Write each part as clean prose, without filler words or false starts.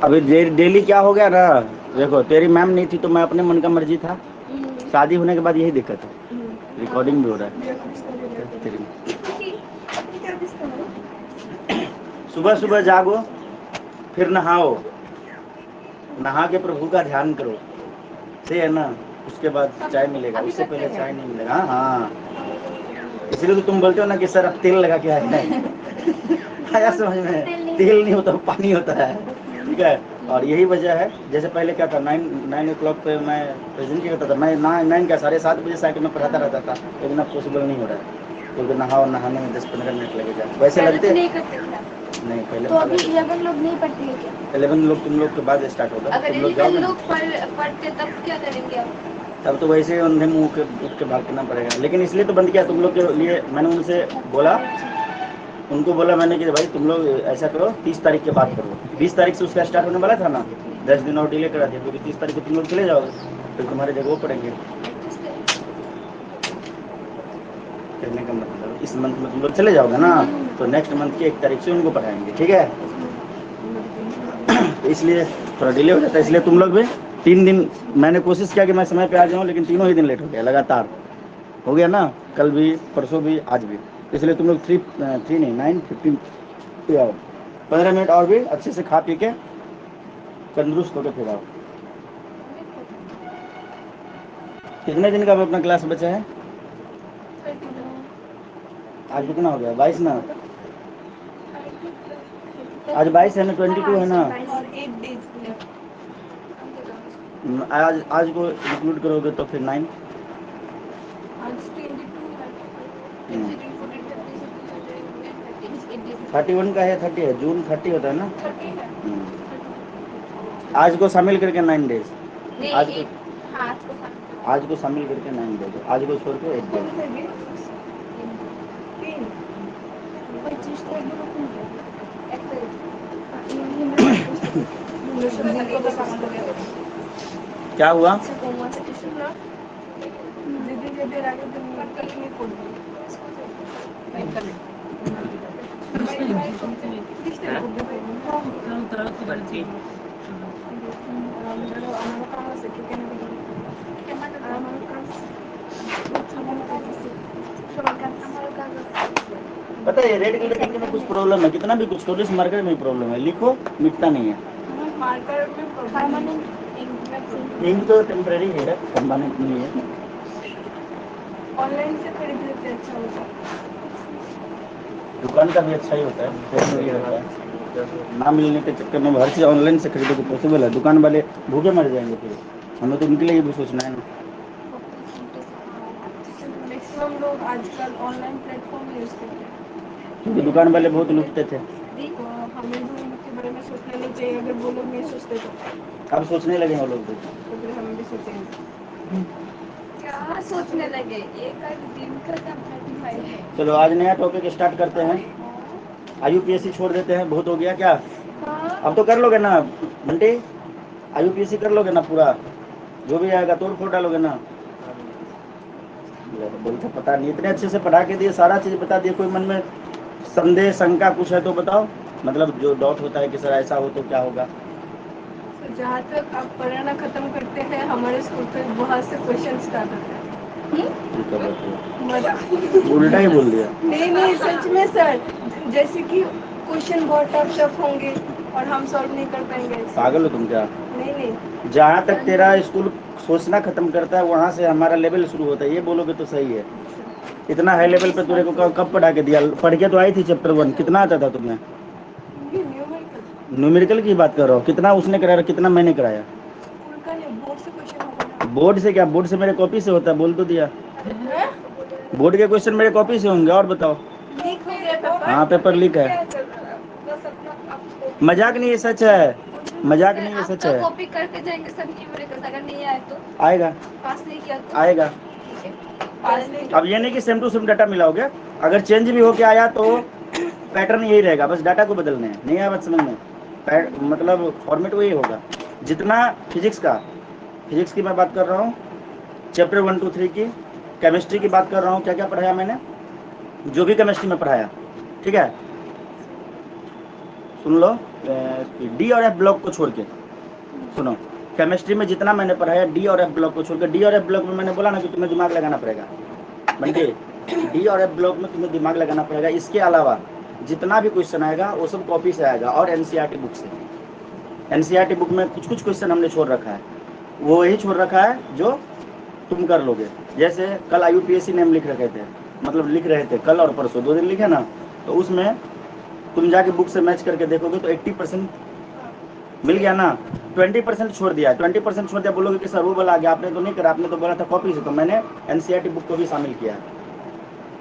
अभी डेली क्या हो गया ना, देखो तेरी मैम नहीं थी तो मैं अपने मन का मर्जी था। शादी होने के बाद यही दिक्कत है, रिकॉर्डिंग भी हो रहा है। सुबह सुबह जागो, फिर नहाओ, नहा के प्रभु का ध्यान करो, सही है ना। उसके बाद चाय मिलेगा, उससे पहले चाय नहीं मिलेगा। हाँ, इसलिए तो तुम बोलते हो ना कि सर अब तेल लगा के आए हैं। आया समझ में, तेल नहीं होता पानी होता है, ठीक है। और यही वजह है, जैसे पहले क्या था, 9 o'clock पे मैं प्रेजेंट करता था, मैं 9 क्या 7:30 बजे साइकिल में पढ़ाता रहता था, लेकिन अब पॉसिबल नहीं हो रहा है, क्योंकि नहाओ, नहाने में 10-15 मिनट लगेगा। वैसे लगते नहीं, पहले तो अभी 11 लोग नहीं पढ़ते हैं क्या? 11 लोग तुम लोग के बाद स्टार्ट होगा। अगर तुम लोग 11 जाओगे लोग पढ़ते तब क्या करेंगे आप? तब तो वैसे ही अंधे मुंह के उठ के भागना पड़ेगा, लेकिन इसलिए तो बंद किया तुम लोग के लिए। मैंने उनसे बोला, उनको बोला मैंने कि भाई तुम लोग ऐसा करो, 30 तारीख के बाद करो। 20 तारीख से उसका स्टार्ट होने वाला था ना, 10 दिन और डिले करा दिया, क्योंकि 30 तारीख को तुम लोग चले जाओगे, फिर तुम्हारे जगह पड़ेंगे। कहने का मतलब इस मंथ में तुम लोग चले जाओगे ना, तो नेक्स्ट मंथ की 1 तारीख से उनको पढ़ाएंगे, ठीक है। तो इसलिए थोड़ा डिले हो जाता है, इसलिए तुम लोग भी 3 दिन, मैंने कोशिश किया कि मैं समय पे आ जाऊँ, लेकिन तीनों ही दिन लेट हो गया लगातार, हो गया ना, कल भी, परसों भी, आज भी। इसलिए तुम लोग 3 नहीं 9:15 पे आओ, 15 मिनट और भी अच्छे से खा पी के तंदुरुस्त होकर फिर आओ। कितने दिन का अब अपना क्लास बचा है? आज कितना हो गया? 22 ना, आज 22 है ना, 22 है ना। आज को इंक्लूड करोगे तो फिर 9। 31 का है, 30 है, जून 30 होता है ना। आज को शामिल करके 9 डेज, आज को शामिल करके 9 डेज, आज को छोड़ के 1 डेज। क्या हुआ? पता है रेड कलर पेन में कुछ प्रॉब्लम है, कितना भी कुछ करो, इस मार्कर में प्रॉब्लम है, लिखो मिटता नहीं है। इंक तो टेम्परेरी है, परमानेंट नहीं है। ऑनलाइन से खरीद लेते अच्छा होता है। दुकान का भी अच्छा ही होता है, टेम्परेरी रहता है। ना मिलने के चक्कर में हर चीज़ ऑनलाइन से खरीदो तो पॉसिबल है, दुकान वाले भूखे मर जाएंगे, फिर हमें तो उनके लिए भी सोचना है ना। मैक्सिमम लोग आजकल ऑनलाइन प्लेटफॉर्म यूज करते हैं, क्योंकि दुकान वाले बहुत लूटते थे। तो हमें भी उनके बारे में सोचना नहीं चाहिए, अगर वो लोग नहीं सोचते तो। अब सोचने लगे वो लोग भी। तो फिर हम भी सोचेंगे। क्या सोचने लगे? एक दिन का काम है। चलो आज नया टॉपिक स्टार्ट करते हैं। IUPAC छोड़ देते हैं, बहुत हो गया क्या? अब तो कर लोगे ना बंटी, IUPAC कर लोगे ना पूरा, जो भी आएगा तोड़ फोड़ डालोगे ना। बोलते पता नहीं, इतने अच्छे से पढ़ा के दिए, सारा चीज बता दिए, कोई मन में संदेह शंका कुछ है तो बताओ, मतलब जो डाउट होता है कि सर ऐसा हो तो क्या होगा। जहाँ तक आप पढ़ाना खत्म करते हैं, हमारे स्कूल पे बहुत से क्वेश्चन स्टार्ट होते हैं। उल्टा ही बोल दिया। नहीं सच में सर, जैसे कि क्वेश्चन बहुत टफ होंगे और हम सॉल्व नहीं कर पाएंगे। पागल हो तुम क्या? नहीं जहाँ तक तेरा स्कूल सोचना खत्म करता है, वहाँ से हमारा लेवल शुरू होता है, ये बोलोगे तो सही है। इतना हाई लेवल पे तुझे को कब पढ़ा के दिया? पढ़ के तो आई थी चैप्टर 1, कितना आता था तुम्हें? न्यूमेरिकल की बात कर रहा हूँ, कितना उसने कराया, कितना मैंने कराया? बोर्ड से क्या? बोर्ड से मेरे कॉपी से होता है, बोल तो दिया। बोर्ड के क्वेश्चन मेरे कॉपी से होंगे, और बताओ। हाँ पेपर लीक है, मजाक नहीं है, सच है, मजाक नहीं है, सच है। कॉपी करके जाएंगे सब न्यूमेरिकल, अगर नहीं आए तो आएगा, पास नहीं किया तो आएगा। ठीक है। अब ये नहीं कि सेम टू सेम डाटा मिलाओगे, अगर चेंज भी होके आया तो पैटर्न यही रहेगा, बस डाटा को बदलने हैं, नहीं आया बात समझ में? मतलब फॉर्मेट वही होगा। जितना फिजिक्स की मैं बात कर रहा हूँ, चैप्टर 1 2 3 की केमिस्ट्री की बात कर रहा हूँ, क्या क्या पढ़ाया मैंने, जो भी केमिस्ट्री में पढ़ाया, ठीक है, सुन लो, डी और एफ ब्लॉक को छोड़ के सुनो, केमिस्ट्री में जितना मैंने पढ़ाया डी और एफ ब्लॉक को छोड़ के, डी और एफ ब्लॉक में मैंने बोला ना कि तुम्हें दिमाग लगाना पड़ेगा, बल्कि डी और एफ ब्लॉक में तुम्हें दिमाग लगाना पड़ेगा। इसके अलावा जितना भी क्वेश्चन आएगा वो सब कॉपी से आएगा और एनसीईआरटी बुक से। एनसीईआरटी बुक में कुछ कुछ क्वेश्चन हमने छोड़ रखा है, वो वही छोड़ रखा है जो तुम कर लोगे। जैसे कल IUPAC नेम लिख रखे थे, मतलब लिख रहे थे कल और परसों 2 दिन लिखे ना, तो उसमें तुम जाके बुक से मैच करके देखोगे तो 80% मिल गया ना, 20% छोड़ दिया। 20% छोड़ दिया, बोलोगे कि सर वो बोला आ गया, आपने तो नहीं करा, आपने तो बोला था कॉपी से, तो मैंने एनसीईआरटी बुक को भी शामिल किया।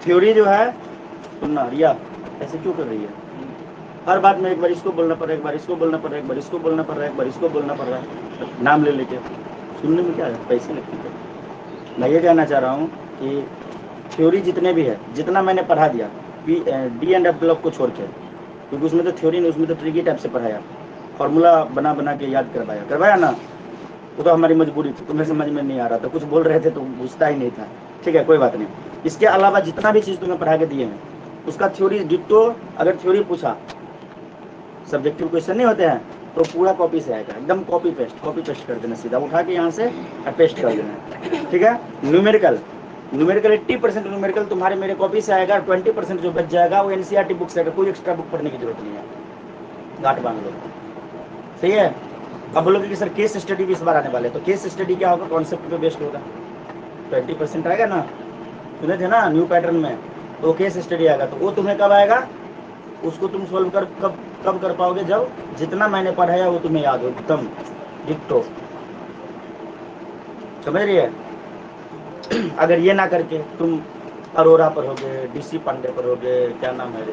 थ्योरी जो है, सुनना रिया ऐसे क्यों कर रही है, हर बात में एक बार इसको बोलना पड़ रहा है, एक बार इसको बोलना पड़ रहा है, एक बार इसको बोलना पड़ रहा है, एक बार इसको बोलना पड़ रहा है, नाम ले लेके। सुनने में क्या है, पैसे लगते हैं। मैं ये कहना चाह रहा हूँ कि थ्योरी जितने भी है, जितना मैंने पढ़ा दिया डी एंड एफ ब्लॉक को छोड़ के, क्योंकि उसमें तो थ्योरी नहीं, उसमें तो ट्रिकी टाइप से पढ़ाया, फॉर्मूला बना बना के याद करवाया ना, वो तो हमारी मजबूरी थी, तुम्हें समझ में नहीं आ रहा था, कुछ बोल रहे थे तो घुसता ही नहीं था, ठीक है कोई बात नहीं। इसके अलावा जितना भी चीज़ तुम्हें पढ़ा के दिए हैं उसका थ्योरी डिट्टो, अगर थ्योरी पूछा, सब्जेक्टिव क्वेश्चन नहीं होते हैं, तो पूरा कॉपी से आएगा, एकदम कॉपी पेस्ट कर देना, सीधा उठा के यहाँ से पेस्ट कर देना, ठीक है। न्यूमेरिकल 80% न्यूमेरिकल तुम्हारे मेरे कॉपी से आएगा, 20% जो बच जाएगा वो एनसीईआरटी बुक से आएगा, कोई एक्स्ट्रा बुक पढ़ने की जरूरत नहीं है, गांठ बांध लो, सही है। अब बोलोगे कि सर केस स्टडी भी इस बार आने वाले, तो केस स्टडी क्या होगा, कॉन्सेप्ट पे बेस्ड होगा, 20% आएगा ना, सुने थे ना न्यू पैटर्न में, तो केस स्टडी आएगा, तो वो तुम्हें कब आएगा, उसको तुम सोल्व कर कब कर पाओगे, जब जितना मैंने पढ़ाया वो तुम्हें याद हो एकदम डिट्टो, समझ रही है। अगर ये ना करके तुम अरोरा पढ़ोगे, DC पांडे पढ़ोगे, क्या नाम है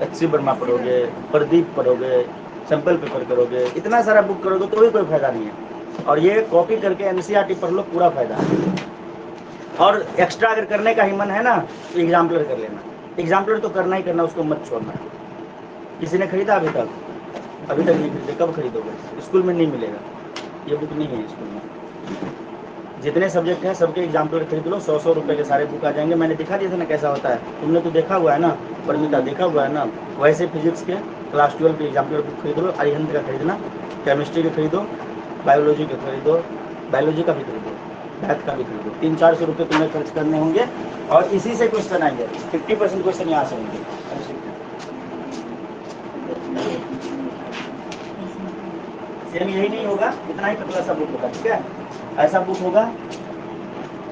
HC वर्मा पढ़ोगे, प्रदीप पढ़ोगे, सैंपल पेपर करोगे, इतना सारा बुक करोगे तो भी कोई फायदा नहीं है। और ये कॉपी करके एनसीईआरटी पढ़ लो, पूरा फायदा है। और एक्स्ट्रा अगर करने का ही मन है ना तो एग्जाम्पलर कर लेना, एग्जाम्पलर तो करना ही करना, उसको मत छोड़ना। किसी ने खरीदा अभी तक नहीं खरीदे, कब खरीदोगे, स्कूल में नहीं मिलेगा, ये बुक नहीं है स्कूल में। जितने सब्जेक्ट हैं सबके एग्जाम्पलर खरीद लो, 100 रुपए के सारे बुक आ जाएंगे। मैंने दिखा दिया था ना कैसा होता है, तुमने तो देखा हुआ है ना, परमिता देखा हुआ है ना। वैसे फिजिक्स के क्लास 12 के एग्जाम्पलर बुक खरीद लो, अरिहंत का खरीदना, केमिस्ट्री का खरीदो, बायोलॉजी का खरीदो, बायोलॉजी का भी खरीदो, मैथ का भी खरीदो। 300-400 रुपये तुम्हें खर्च करने होंगे और इसी से क्वेश्चन आएंगे, 50% क्वेश्चन यहाँ से होंगे। सेम यही नहीं होगा, इतना ही पतला सा बुक होगा, ठीक है। ऐसा बुक होगा,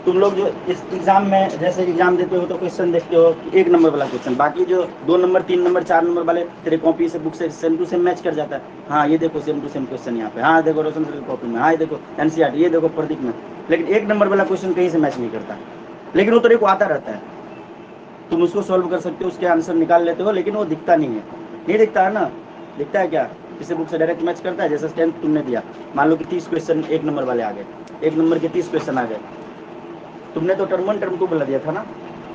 तुम लोग जो इस एग्जाम में जैसे एग्जाम देते हो तो क्वेश्चन देखते हो 1 नंबर वाला क्वेश्चन, बाकी जो 2 नंबर 3 नंबर 4 नंबर वाले तेरे कॉपी से बुक से सेम टू सेम मैच कर जाता है। हाँ ये देखो सेम टू सेम क्वेश्चन यहाँ पे, हाँ देखो रोशन सर की कॉपी में, हाँ ये देखो एनसीईआरटी, ये देखो प्रदीप में, लेकिन 1 नंबर वाला क्वेश्चन कहीं से मैच नहीं करता, लेकिन वो तेरे को आता रहता है, तुम उसको सॉल्व कर सकते हो, उसके आंसर निकाल लेते हो, लेकिन वो दिखता नहीं है। नहीं दिखता है ना, दिखता है क्या, किसी बुक से डायरेक्ट मैच करता है। जैसे 10th तुमने दिया, मान लो कि 30 क्वेश्चन 1 नंबर वाले आ गए, 1 नंबर के 30 क्वेश्चन आ गए, तुमने तो टर्म 1 टर्म 2 बोला दिया था ना,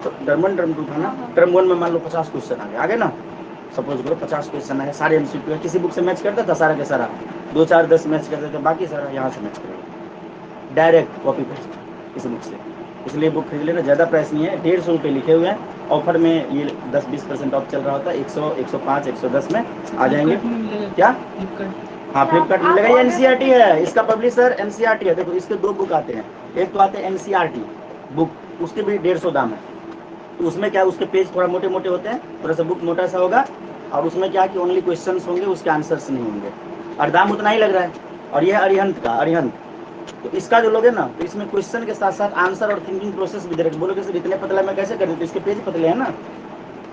तो टर्म 1 टर्म 2 था ना, टर्म 1 में मान लो 50 क्वेश्चन आ गए ना, सपोज करो 50 क्वेश्चन आए, सारे एमसीक्यू है, किसी बुक से मैच करता था सारा के सारा, 2 4 10 मैच करते थे, बाकी सारा यहाँ से मैच करेगा, डायरेक्ट कॉपी पेस्ट किसी बुक से। इसलिए बुक खरीद लेना, ज़्यादा प्राइस नहीं है, 150 रुपये लिखे हुए हैं, ऑफर में ये 10-20% ऑफ चल रहा होता है, 100 105 110 में आ जाएंगे। क्या, हाँ फ्लिपकार्ट मिलेगा, ये एनसीईआरटी है, इसका पब्लिशर एनसीईआरटी है। देखो इसके 2 बुक आते हैं, एक तो आते हैं एनसीईआरटी बुक, उसके भी 150 दाम है, तो उसमें क्या उसके पेज थोड़ा मोटे मोटे होते हैं, थोड़ा सा बुक मोटा सा होगा, और उसमें क्या कि ओनली क्वेश्चंस होंगे, उसके आंसर्स नहीं होंगे, और दाम उतना ही लग रहा है। और ये अरिहंत का, अरिहंत तो इसका जो लोगे ना, तो इसमें क्वेश्चन के साथ साथ आंसर और थिंकिंग प्रोसेस भी दे रखे। बोलोगे सर इतने पतला मैं कैसे कर दूँ, तो इसके पेज पतले हैं ना,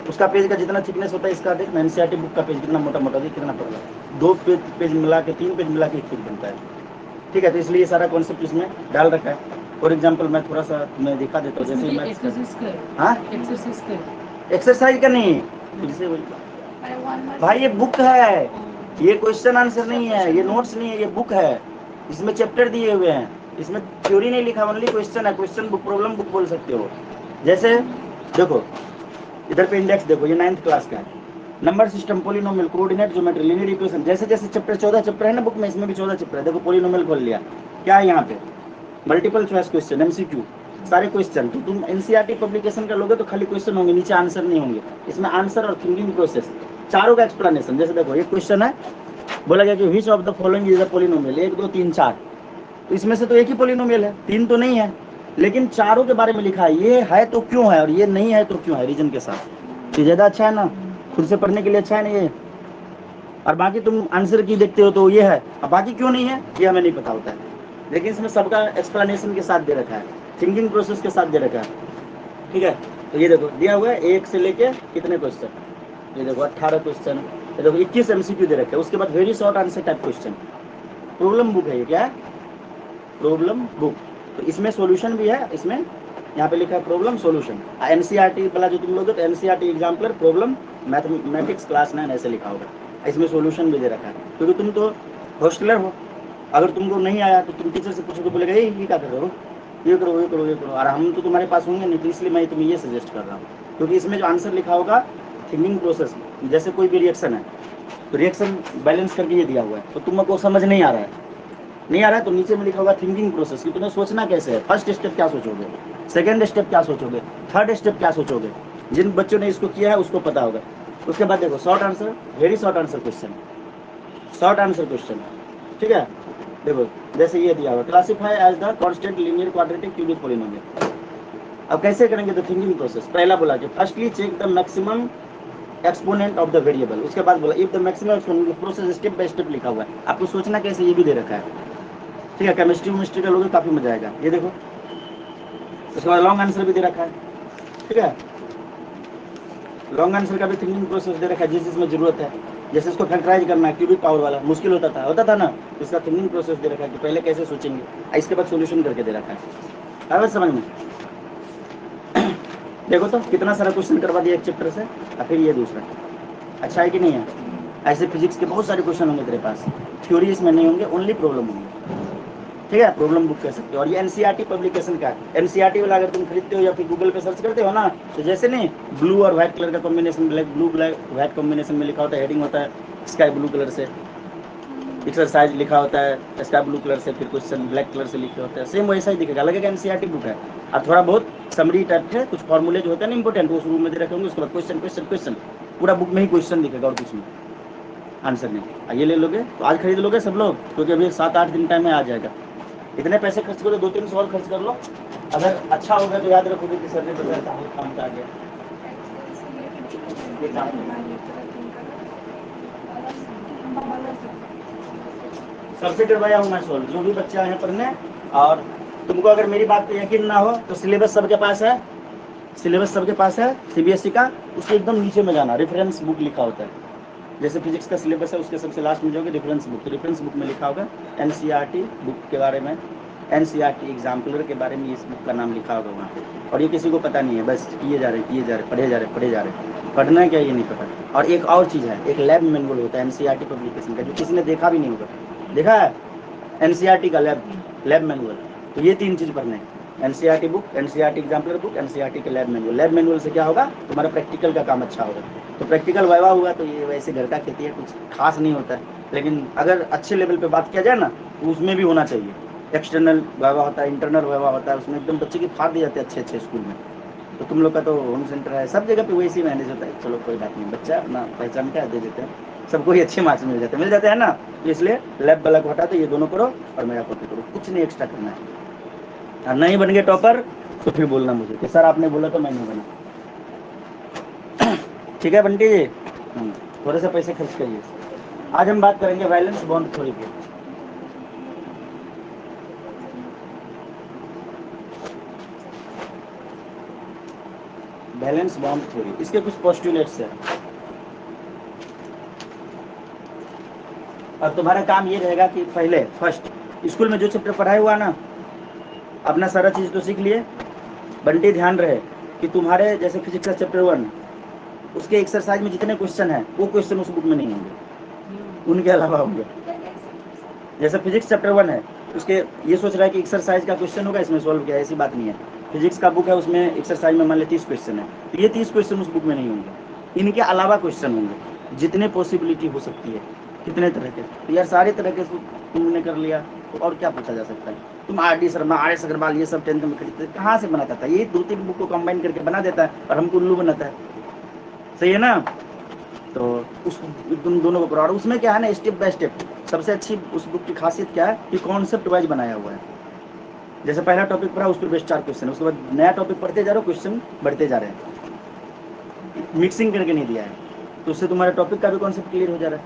उसका पेज का जितना थिकनेस होता है इसका देखना, एनसीईआरटी बुक का पेज कितना मोटा मोटा है, कितना पतला, 2 पेज मिला के 3 पेज मिला के 1 पेज बनता है, ठीक है। तो इसलिए सारा कॉन्सेप्ट इसमें डाल रखा है। फॉर एग्जाम्पल मैं थोड़ा सा मैं दिखा देता हूँ, जैसे मैं एक्सरसाइज का नहीं, भाई ये बुक है, ये क्वेश्चन आंसर नहीं है, ये नोट्स नहीं है, ये बुक है, इसमें चैप्टर दिए हुए हैं, इसमें थ्योरी नहीं लिखा, ओनली क्वेश्चन है, क्वेश्चन बुक, प्रॉब्लम बुक बोल सकते हो। जैसे देखो इधर पे इंडेक्स देखो, ये 9th क्लास का है, number system, polynomial, coordinate geometry, linear equation, जैसे जैसे चैप्टर 14 चैप्टर है ना बुक में, इसमें भी 14 चैप्टर है। देखो पोलिनोमियल खोल लिया, क्या है यहाँ पे, मल्टीपल चॉइस क्वेश्चन, एमसीक्यू, सारे क्वेश्चन। तो तुम एनसीईआरटी पब्लिकेशन का लोगे तो खाली क्वेश्चन होंगे, नीचे आंसर नहीं होंगे। इसमें आंसर और थिंकिंग प्रोसेस चारों का एक्सप्लेनेशन। जैसे देखो एक क्वेश्चन है, बोला गया कि which of the following is a polynomial, 1 2 3 4, तो इसमें से तो एक ही पॉलिनोमियल है, 3 तो नहीं है, लेकिन चारों के बारे में लिखा है, ये है तो क्यों है और ये नहीं है तो क्यों है, रीजन के साथ। ये ज्यादा अच्छा है ना, खुद से पढ़ने के लिए अच्छा है ना ये। और बाकी तुम आंसर की देखते हो तो ये है, अब बाकी क्यों नहीं है ये हमें नहीं पता होता है, लेकिन इसमें सबका एक्सप्लेनेशन के साथ दे रखा है, थिंकिंग प्रोसेस के साथ दे रखा है। ठीक है, तो ये देखो दिया हुआ है 1 से लेके कितने क्वेश्चन, ये देखो 18 क्वेश्चन, ये देखो 21 एमसीक्यू दे रखे हैं। उसके बाद very short answer type question, problem book है ये, क्या है प्रॉब्लम बुक। तो इसमें सॉल्यूशन भी है, इसमें यहाँ पे लिखा है प्रॉब्लम सॉल्यूशन। एनसीईआरटी वाला जो तुम लोग तो NCERT exemplar problem mathematics class 9 ऐसे लिखा होगा, इसमें सॉल्यूशन भी दे रखा है। क्योंकि तुम तो हॉस्टलर हो, अगर तुमको नहीं आया तो तुम टीचर से पूछोगे, बोलेगा ये क्या कर रहे हो, ये करो ये करो ये करो, और हम तो तुम्हारे पास होंगे नहीं, तो इसलिए मैं तुम्हें ये सजेस्ट कर रहा हूँ। क्योंकि इसमें जो आंसर लिखा होगा थिंकिंग प्रोसेस, जैसे कोई भी रिएक्शन है तो रिएक्शन बैलेंस करके ये दिया हुआ है, तो तुमको समझ नहीं आ रहा है, नहीं आ रहा है तो नीचे में लिखा होगा थिंकिंग प्रोसेस कि तुम्हें सोचना कैसे है, फर्स्ट स्टेप क्या सोचोगे, सेकंड स्टेप क्या सोचोगे, थर्ड स्टेप क्या सोचोगे। जिन बच्चों ने इसको किया है उसको पता होगा। उसके बाद देखो short answer, very short answer question, short answer question, ठीक है। देखो जैसे ये दिया हुआ classify as the constant linear quadratic cubic polynomial. अब कैसे करेंगे तो थिंकिंग प्रोसेस, पहला बोला कि firstly check the maximum exponent of the variable. उसके बाद बोला if the maximum exponent, process step by step लिखा हुआ है, आपको सोचना कैसे ये भी दे रखा है। ठीक है, केमिस्ट्री मिस्ट्री का लोगे काफी मजा आएगा, ये देखो। उसके बाद लॉन्ग आंसर भी दे रखा है, ठीक है, लॉन्ग आंसर का भी थिंकिंग प्रोसेस दे रखा है जिस जिसमें जरूरत है। जैसे इसको फैक्टराइज करना है, क्यूबिक पावर वाला मुश्किल होता था ना, तो इसका थिंकिंग प्रोसेस दे रखा है कि पहले कैसे सोचेंगे, इसके बाद सोल्यूशन करके दे रखा है। अब समझ में देखो तो कितना सारा क्वेश्चन करवा दिया एक चैप्टर से, और फिर ये दूसरा, अच्छा है कि नहीं है। ऐसे फिजिक्स के बहुत सारे क्वेश्चन होंगे तेरे पास, थ्योरी इसमें नहीं होंगे, ओनली प्रॉब्लम होंगे। ठीक है, प्रॉब्लम बुक कह सकते हो। और ये एनसीईआरटी पब्लिकेशन का है, एनसीईआरटी वाला अगर तुम खरीदते हो या फिर गूगल पे सर्च करते हो ना, तो जैसे नहीं ब्लू और व्हाइट कलर का combination, blue black white combination में लिखा होता है, हेडिंग होता है स्काई ब्लू कलर से, एक्सरसाइज लिखा होता है स्काई ब्लू कलर से, फिर क्वेश्चन ब्लैक कलर से लिखे होते हैं, सेम वैसा ही दिखेगा, लगेगा एनसीईआरटी बुक है। और थोड़ा बहुत समरी टाइप के कुछ फॉर्मूले जो होते हैं ना इंपॉर्टेंट, वो शुरू में दे रखे होंगे, उसके बाद क्वेश्चन क्वेश्चन क्वेश्चन, पूरा बुक में ही क्वेश्चन दिखेगा और कुछ नहीं, आंसर नहीं। ये ले लोगे तो आज खरीद लोगे सब लोग, क्योंकि अभी 7-8 दिन टाइम में आ जाएगा। इतने पैसे खर्च करो, 2-300 और खर्च कर लो, अगर अच्छा होगा तो याद रखोगे कि सर ने बताया था काम आ गया। सबसे डरवाया हूँ मैं सोल्व, जो भी बच्चे आए हैं पढ़ने, और तुमको अगर मेरी बात पे यकीन ना हो तो सिलेबस सबके पास है, सिलेबस सबके पास है सीबीएसई का, उसके एकदम नीचे में जाना, रेफरेंस बुक लिखा होता है। जैसे फिजिक्स का सिलेबस है उसके सबसे लास्ट में जाओगे रेफरेंस बुक, तो रेफरेंस बुक में लिखा होगा एनसीईआरटी बुक के बारे में, एनसीईआरटी एग्जाम्पलर के बारे में इस बुक का नाम लिखा होगा वहाँ पे। और ये किसी को पता नहीं है, बस किए जा रहे पढ़े जा रहे, पढ़ना है क्या ये नहीं पता। और एक और चीज़ है, एक लैब मैनुअल होता है एनसीईआरटी पब्लिकेशन का, जो किसी ने देखा भी नहीं होगा, देखा है एनसीईआरटी का लैब मैनुअल। तो ये 3 चीज़ पढ़ने हैं, NCERT book, NCERT exemplar book, NCERT के लैब मैनुअल। लैब मैनुअल से क्या होगा, तुम्हारा प्रैक्टिकल का काम अच्छा होगा। तो प्रैक्टिकल वाइवा हुआ तो ये वैसे घर का खेती है, कुछ खास नहीं होता है, लेकिन अगर अच्छे लेवल पे बात किया जाए ना तो उसमें भी होना चाहिए। एक्सटर्नल वाइवा होता है, इंटरनल वाइवा होता है, उसमें एकदम बच्चे की फाड़ दी जाती है अच्छे अच्छे स्कूल में। तो तुम लोग का तो होम सेंटर है, सब जगह पे वैसे ही मैनेज होता है, चलो कोई बात नहीं, बच्चा अपना पहचान क्या दे देते हैं, सबको ही अच्छे मार्क्स मिल जाते हैं ना। तो इसलिए लैब वाला को हटा दो, ये दोनों करो और मेरा कॉपी करो, कुछ नहीं एक्स्ट्रा करना है। और नहीं बन गए टॉपर तो फिर बोलना मुझे कि सर आपने बोला तो मैं नहीं बना। ठीक है बंटी जी, थोड़े से पैसे खर्च करिए। आज हम बात करेंगे वैलेंस बॉन्ड थ्योरी पे। वैलेंस बॉन्ड थ्योरी, इसके कुछ पोस्टुलेट्स हैं, और तुम्हारा काम ये रहेगा कि पहले फर्स्ट स्कूल में जो चैप्टर पढ़ाया हुआ ना, अपना सारा चीज तो सीख लिए। बंटी ध्यान रहे कि तुम्हारे जैसे फिजिक्स का चैप्टर 1, उसके एक्सरसाइज में जितने क्वेश्चन हैं वो क्वेश्चन उस बुक में नहीं होंगे, उनके अलावा होंगे। जैसे फिजिक्स चैप्टर 1 है, उसके ये सोच रहा है कि एक्सरसाइज का क्वेश्चन होगा इसमें सॉल्व किया, ऐसी बात नहीं है। फिजिक्स का बुक है, उसमें एक्सरसाइज में मान ली 30 क्वेश्चन है, तो ये 30 क्वेश्चन उस बुक में नहीं होंगे, इनके अलावा क्वेश्चन होंगे, जितने पॉसिबिलिटी हो सकती है, कितने तरह के। तो यार सारे तरह के तुमने कर लिया तो और क्या पूछा जा सकता है। तुम RD शर्मा, RS अग्रवाल ये सब 10th में खरीदते कहाँ से बनाता था? ये 2-3 बुक को कंबाइन करके बना देता है और हमको उल्लू बनाता है। सही है ना? तो उस तुम दोनों को करो। और उसमें क्या है ना, स्टेप बाय स्टेप सबसे अच्छी उस बुक की खासियत क्या है कि कॉन्सेप्ट वाइज बनाया हुआ है। जैसे पहला टॉपिक पढ़ा, उस पर बेस्ट 4 क्वेश्चन, उसके बाद नया टॉपिक पढ़ते जा रहे हो, क्वेश्चन बढ़ते जा रहे हैं, मिक्सिंग करके नहीं दिया है। तो उससे तुम्हारे टॉपिक का भी कॉन्सेप्ट क्लियर हो जा रहा है।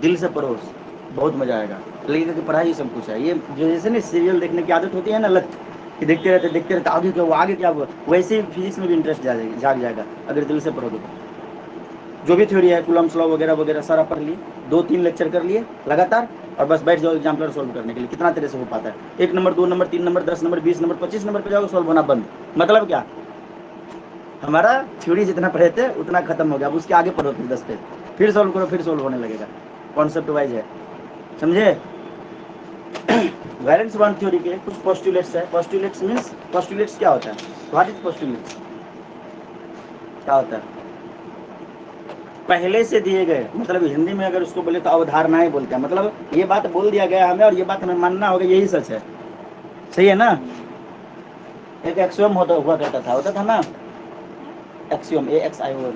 दिल से पढ़ो, बहुत मजा आएगा, लगेगा कि पढ़ाई सब कुछ है। ये जो जैसे ना सीरियल देखने की आदत होती है ना, लत कि देखते रहते आगे क्या हुआ, आगे क्या हुआ, वैसे ही फिजिक्स में भी इंटरेस्ट जाग जाएगा अगर दिल से पढ़ोगे तो। जो भी थ्योरी है, कूलम्स लॉ वगैरह वगैरह सारा पढ़ लिए, 2-3 लेक्चर कर लिए लगातार, और बस बैठ जाओ एग्जाम्पलर सॉल्व करने के लिए। कितना तेरे से हो पाता है? 1 number, 2 number, 3 number, 10 number, 20 number, 25 number पे जाओगे, सॉल्व होना बंद। मतलब क्या? हमारा थ्योरी जितना पढ़े थे उतना खत्म हो गया, अब उसके आगे पढ़ो फिर 10 पे, फिर सॉल्व करो, फिर सॉल्व होने लगेगा। कॉन्सेप्ट वाइज है, समझे? वैलेंस बॉन्ड थ्योरी के कुछ पोस्टुलेट्स है। पोस्टुलेट्स मींस, पोस्टुलेट्स क्या होता है? What is postulates? क्या होता है? पहले से दिए गए, मतलब हिंदी में अगर उसको बोले तो अवधारणाएं बोलते हैं। मतलब ये बात बोल दिया गया हमें और ये बात हमें मानना होगा, यही सच है। सही है ना? एक एक्सियम हुआ करता था ना, एक्सियम, AXIOM,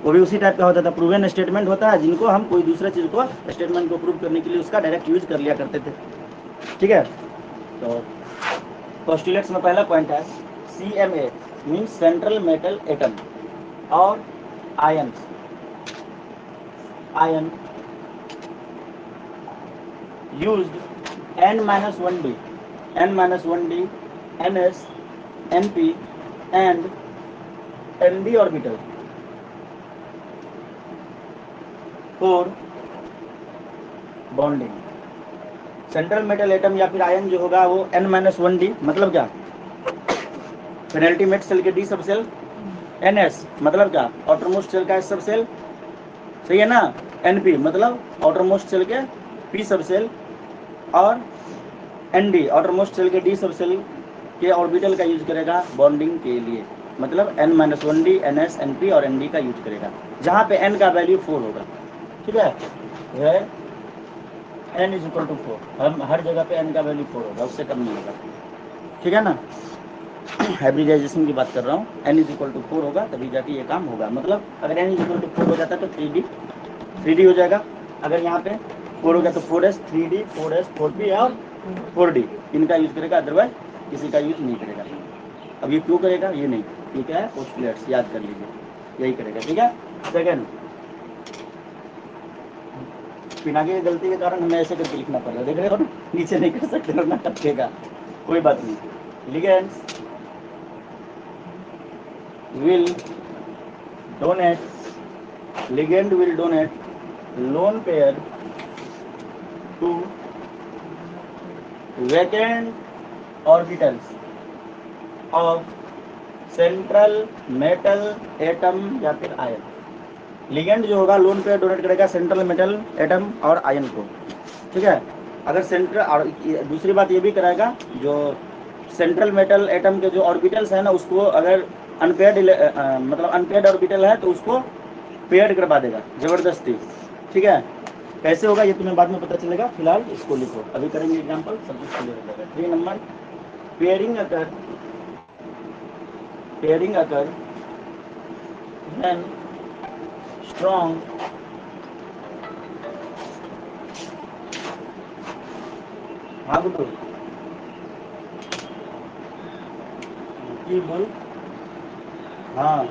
वो भी उसी टाइप का होता था। प्रूवन स्टेटमेंट होता है, जिनको हम कोई दूसरा चीज को स्टेटमेंट को प्रूव करने के लिए उसका डायरेक्ट यूज कर लिया करते थे। ठीक है? तो पोस्टुलेट्स में पहला पॉइंट है CMA means central metal atom और ion used N-1D, N-1D, NS, NP and ND orbital for bonding। Central metal atom या फिर आयन जो होगा वो N-1D, मतलब क्या? पेनल्टीमेट सेल के D सब सेल। NS मतलब क्या? आउटरमोस्ट सेल का S सब सेल। सही है ना? NP मतलब आउटरमोस्ट सेल के P सब सेल, और ND आउटरमोस्ट सेल के D सब सेल के ऑर्बिटल का यूज करेगा बॉन्डिंग के लिए। मतलब N-1D, NS, NP और ND का यूज करेगा, जहाँ पे N का वैल्यू 4 होगा। ठीक है? N इज इक्वल टू 4, हर जगह पे N का वैल्यू 4 होगा, उससे कम नहीं होगा। ठीक है ना? हाइब्रिडाइजेशन की बात कर रहा हूँ। N इज इक्वल टू 4 होगा तभी जाके ये काम होगा। मतलब अगर N इज इक्वल टू 4 हो जाता तो 3D हो जाएगा। अगर यहाँ पे 4 हो गया तो 4S, 3D, 4S, 4P और 4D इनका यूज करेगा, अदरवाइज किसी का यूज नहीं करेगा। अब ये क्यों करेगा? ये नहीं, ये क्या है? पोस्टुलेट्स, याद कर लीजिए, यही करेगा। ठीक है? सेकेंड, बिना की गलती के कारण हमें ऐसे करके लिखना पड़ रहा है, देख रहे हो ना, नीचे नहीं कर सकते ना टपकेगा, कोई बात नहीं। Ligands will donate, ligand will donate lone pair to vacant orbitals of central metal atom या फिर आयन। लिगेंड जो होगा लोन पेयर डोनेट करेगा सेंट्रल मेटल एटम और आयन को। ठीक है? अगर सेंट्रल, और दूसरी बात ये भी कराएगा, जो सेंट्रल मेटल एटम के जो ऑर्बिटल्स है ना, उसको अगर अनपेयर्ड मतलब अनपेयर्ड ऑर्बिटल है तो उसको पेयर्ड करवा देगा जबरदस्ती। ठीक है? कैसे होगा ये तुम्हें बाद में पता चलेगा, फिलहाल इसको लिखो, अभी करेंगे एग्जाम्पल, सब कुछ क्लियर हो जाएगा। 3 number, pairing occur when strong हाँ गुड्डू की बोल, हाँ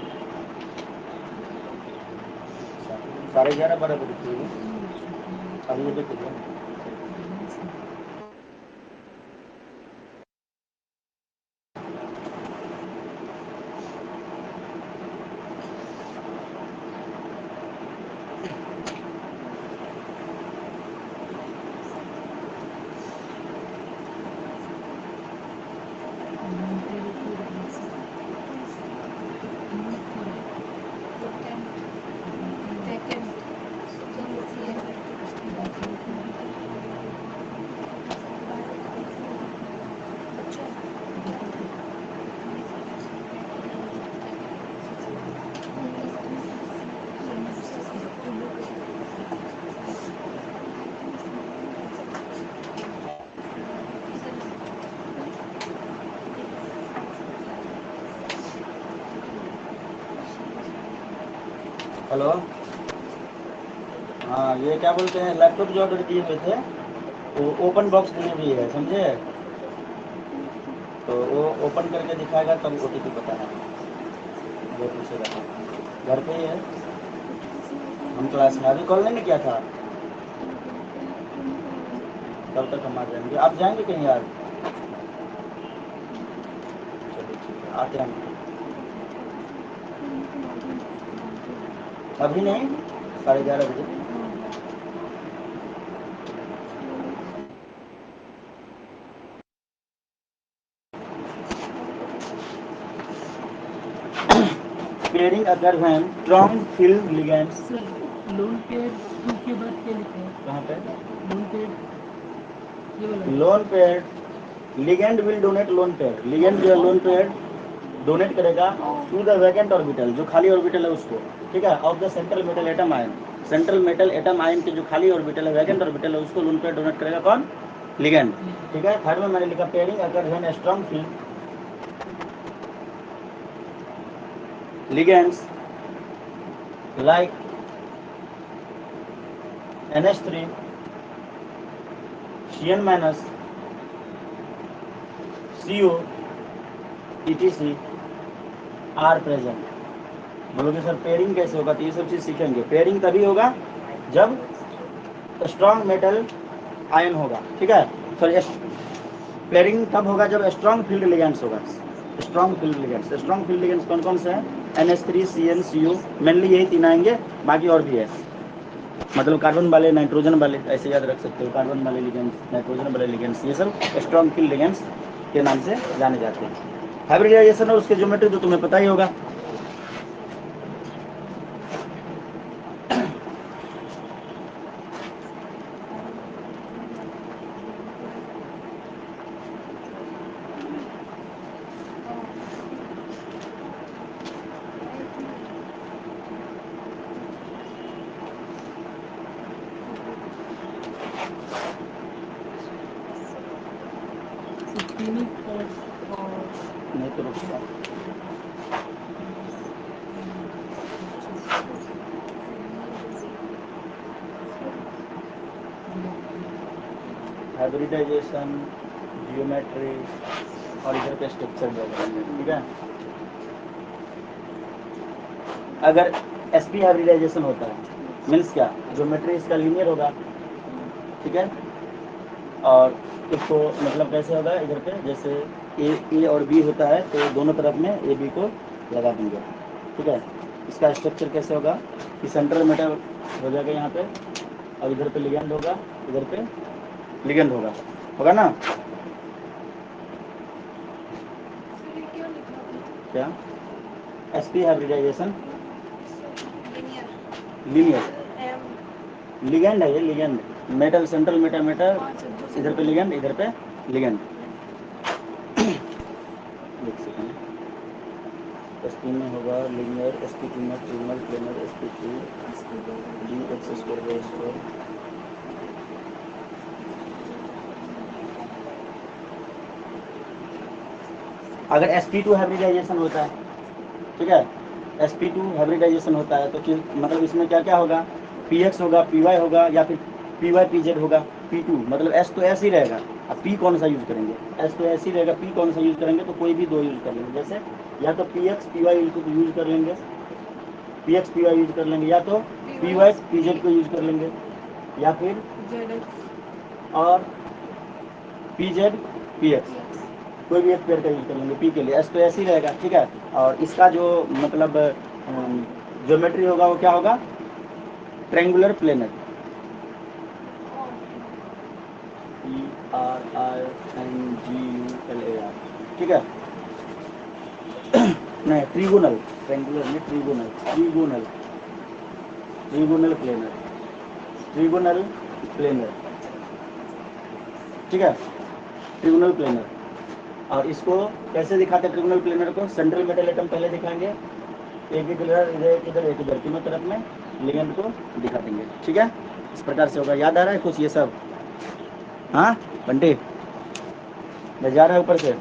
11:30 बजे थी अभी, ये देखो हेलो, हाँ ये क्या बोलते हैं, लैपटॉप जो ऑर्डर किए हुए थे वो ओपन बॉक्स डिलीवरी है, समझे? तो वो ओपन करके दिखाएगा तब OTP बताना है, वो पूछेगा। घर पे ही है, हम क्लास में अभी कॉल नहीं किया था, तब तक हम आ जाएंगे। आप जाएंगे कहीं आज? चलिए ठीक है, आते हैं। अभी नहीं, 11:30 बजे। पेयरिंग अगर when strong field ligands। Sir loan paid 2 के बाद क्या लिखा है? कहाँ पे? लोन पेड ये वाला loan paid ligand will donate loan paid, ligand जो है लोन पेड डोनेट करेगा टू द वैकेंट ऑर्बिटल, जो खाली ऑर्बिटल है उसको, ठीक है, of the central metal atom ion, central metal atom ion के जो खाली ऑर्बिटल है, वैकेंट ऑर्बिटल है, उसको लोन पेड डोनेट करेगा कौन? लिगेंड, ठीक है। थर्ड में मैंने लिखा पेयरिंग अगर when strong field ligands like NH3, Cn minus, CO, etc are present. बोलोगे सर पेयरिंग कैसे होगा? तो ये सब चीज सीखेंगे। पेयरिंग तभी होगा जब स्ट्रॉन्ग मेटल आयन होगा, ठीक है। सॉरी, पेयरिंग तब होगा जब स्ट्रॉन्ग फील्ड लिगेंड्स होगा। Strong field ligands, strong field ligands कौन कौन से हैं? NH3, CN, CO, मेनली यही तीन आएंगे, बाकी और भी है, मतलब कार्बन वाले, नाइट्रोजन वाले, ऐसे याद रख सकते हो, कार्बन वाले लिगेंड्स, नाइट्रोजन वाले लिगेंड्स, ये सब स्ट्रॉन्ग फील्ड लिगेंड्स के नाम से जाने जाते हैं। हाइब्रिडाइजेशन और उसके ज्योमेट्री तो तुम्हें पता ही होगा। तीनों पार्ट और नहीं तो रुकता। हाइब्रिडाइजेशन, जियोमेट्री और इधर पे स्ट्रक्चर वगैरह, ठीक है। अगर sp हाइब्रिडाइजेशन होता है मीन्स क्या, ज्योमेट्री इसका लीनियर होगा, ठीक है, और इसको मतलब कैसे होगा, इधर पे जैसे ए और बी होता है तो दोनों तरफ में ए बी को लगा देंगे, ठीक है। इसका स्ट्रक्चर कैसे होगा कि सेंट्रल मेटल हो जाएगा यहाँ पे, और इधर पे लिगेंड होगा, इधर पे लिगेंड होगा, होगा ना? क्या sp हाइब्रिडाइजेशन? लीनियर लिगेंड है ये, ligand metal, central metal metal, इधर पे लिगेंड, इधर पे लिगेंड। एक सेकंड, sp में होगा लीनियर, sp2 में ट्रिगोनल प्लेनर, sp2 dx²y²। अगर sp2 हाइब्रिडाइजेशन होता है, ठीक है, sp2 हाइब्रिडाइजेशन होता है तो मतलब इसमें क्या क्या होगा, px होगा, py होगा, या फिर py pz होगा, p2 मतलब s तो s ही रहेगा, अब p कौन सा यूज करेंगे, s तो s ही रहेगा, p कौन सा यूज करेंगे, तो कोई भी दो यूज कर लेंगे, जैसे या तो px py यूज कर लेंगे, px py यूज कर लेंगे, या तो py pz को यूज कर लेंगे, या फिर और pz px कोई भी एक पेयर का यूज कर लेंगे p के लिए, s तो ऐसे ही रहेगा, ठीक है। और इसका जो मतलब ज्योमेट्री होगा वो क्या होगा, ट्रायंगुलर प्लेनर, TRINGULAR, ठीक है। नहीं ट्रिगोनल, ट्रायंगुलर नहीं, trigonal, trigonal, trigonal planar, trigonal planar, ठीक है, ट्रिगोनल प्लेनर। और इसको कैसे दिखाते हैं ट्रिगोनल प्लेनर को, सेंट्रल मेटल एटम पहले दिखाएंगे, एक इधर इधर एक इधर एक इधर, तीनों तरफ में लिगेंड को दिखा देंगे, ठीक है। इस प्रकार से होगा, याद आ रहा है कुछ ये सब? हाँ बंटे, मैं जा रहा है ऊपर से।